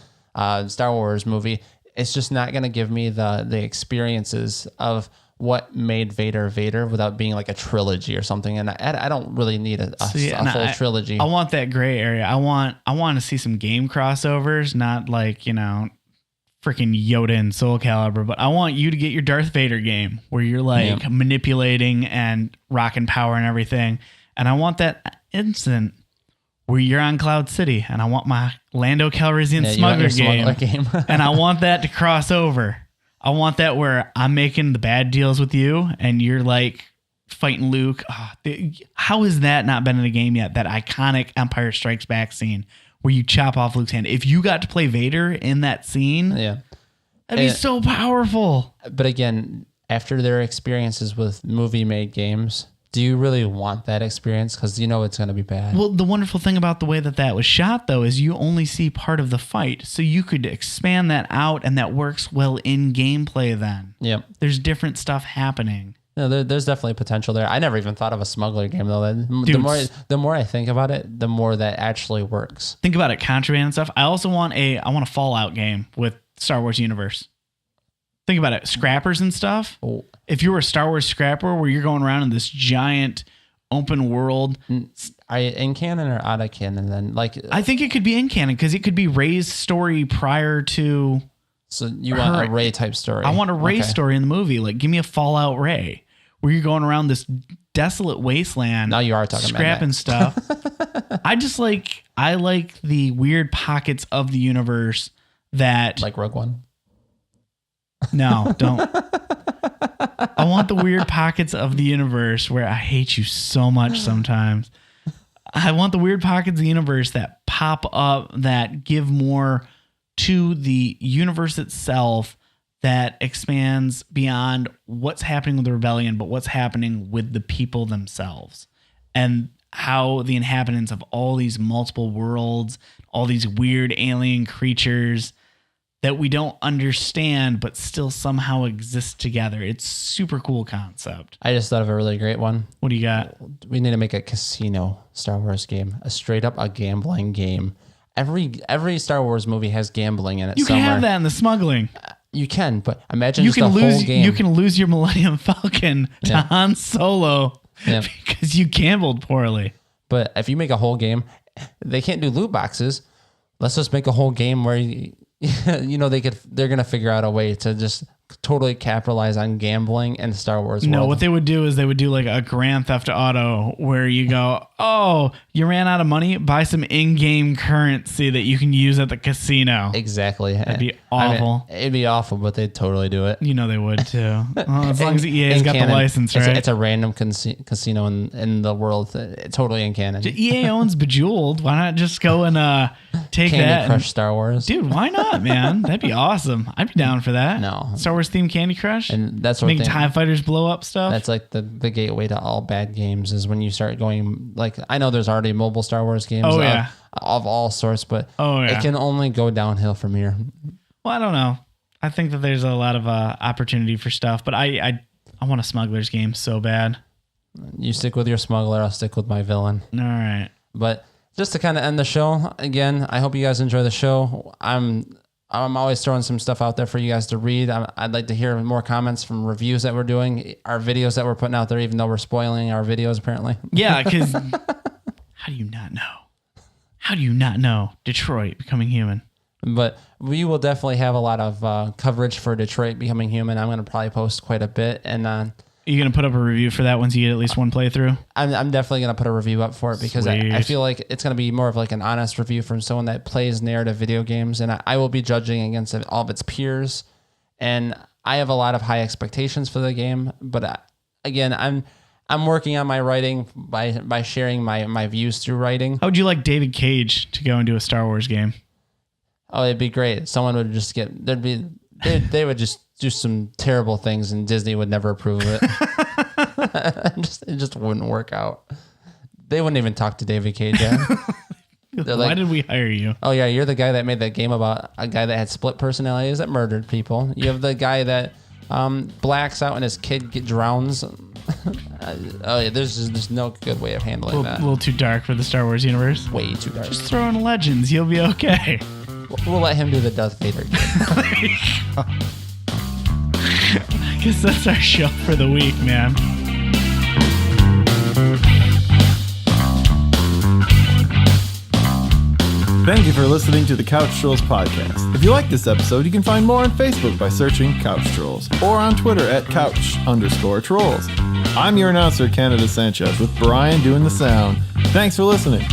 Star Wars movie, it's just not going to give me the experiences of what made Vader Vader without being like a trilogy or something. And I don't really need a full trilogy. I want that gray area. I want to see some game crossovers, not like, you know, freaking Yoda and Soul Calibur, but I want you to get your Darth Vader game where you're like manipulating and rocking power and everything. And I want that instant where you're on Cloud City, and I want my Lando Calrissian smuggler game. And I want that to cross over. I want that where I'm making the bad deals with you and you're like fighting Luke. How has that not been in a game yet? That iconic Empire Strikes Back scene where you chop off Luke's hand. If you got to play Vader in that scene, that'd be so powerful. But again, after their experiences with movie-made games, do you really want that experience? Because you know it's going to be bad. Well, the wonderful thing about the way that was shot, though, is you only see part of the fight. So you could expand that out, and that works well in gameplay then. Yep. There's different stuff happening. No, there's definitely potential there. I never even thought of a smuggler game, though. The more I think about it, the more that actually works. Think about it, contraband and stuff. I also want a Fallout game with Star Wars universe. Think about it, scrappers and stuff. Oh. If you were a Star Wars scrapper where you're going around in this giant open world, Are you in canon or out of canon? Then, like, I think it could be in canon because it could be Rey's story prior to. So you want a Rey type story? I want a Rey story in the movie. Like, give me a Fallout Rey where you're going around this desolate wasteland. Now you are talking scrapping stuff. I like the weird pockets of the universe that like Rogue One. No, don't. I want the weird pockets of the universe where I hate you so much sometimes. I want the weird pockets of the universe that pop up that give more to the universe itself, that expands beyond what's happening with the rebellion, but what's happening with the people themselves, and how the inhabitants of all these multiple worlds, all these weird alien creatures that we don't understand, but still somehow exist together. It's super cool concept. I just thought of a really great one. What do you got? We need to make a casino Star Wars game, a straight up a gambling game. Every Star Wars movie has gambling in it. You somewhere. can have that in the smuggling. You can, but imagine You just can the lose. whole game. You can lose your Millennium Falcon to Han Solo because you gambled poorly. But if you make a whole game, they can't do loot boxes. Let's just make a whole game where they're gonna figure out a way to just totally capitalize on gambling and Star Wars. No, world. what they would do is they would do like a Grand Theft Auto where you go, oh, you ran out of money, buy some in-game currency that you can use at the casino. Exactly. That'd be awful. It'd be awful, but they'd totally do it. You know they would too. Well, as long as EA's got the license, right? It's a random casino in the world, totally in canon. EA owns Bejeweled. Why not just go and take Candy that? Crush Star Wars. Dude, why not, man? That'd be awesome. I'd be down for that. No. Star Wars themed Candy Crush? And that's what Making TIE fighters blow up stuff? That's like the gateway to all bad games is when you start going, like, I know there's already mobile Star Wars games of all sorts, but it can only go downhill from here. Well, I don't know. I think that there's a lot of opportunity for stuff, but I want a Smugglers game so bad. You stick with your smuggler, I'll stick with my villain. All right. But just to kind of end the show, again, I hope you guys enjoy the show. I'm always throwing some stuff out there for you guys to read. I'd like to hear more comments from reviews that we're doing, our videos that we're putting out there, even though we're spoiling our videos apparently. Yeah, because how do you not know? How do you not know Detroit Becoming Human? But we will definitely have a lot of coverage for Detroit Becoming Human. I'm going to probably post quite a bit. And are you going to put up a review for that once you get at least one playthrough? I'm definitely going to put a review up for it because I feel like it's going to be more of like an honest review from someone that plays narrative video games. And I will be judging against all of its peers. And I have a lot of high expectations for the game. But again, I'm working on my writing by sharing my views through writing. How would you like David Cage to go and do a Star Wars game? Oh, it'd be great. Someone would just they would just do some terrible things and Disney would never approve of it. It just wouldn't work out. They wouldn't even talk to David Cage yet. Why did we hire you? Oh yeah, you're the guy that made that game about a guy that had split personalities that murdered people. You have the guy that blacks out and his kid drowns. Oh yeah, there's no good way of handling that. A little too dark for the Star Wars universe. Way too dark. Just throw in Legends, you'll be okay. We'll let him do the Darth Vader game. I guess that's our show for the week, man. Thank you for listening to the Couch Trolls podcast. If you like this episode, you can find more on Facebook by searching Couch Trolls or on Twitter at Couch_Trolls. I'm your announcer, Canada Sanchez, with Brian doing the sound. Thanks for listening.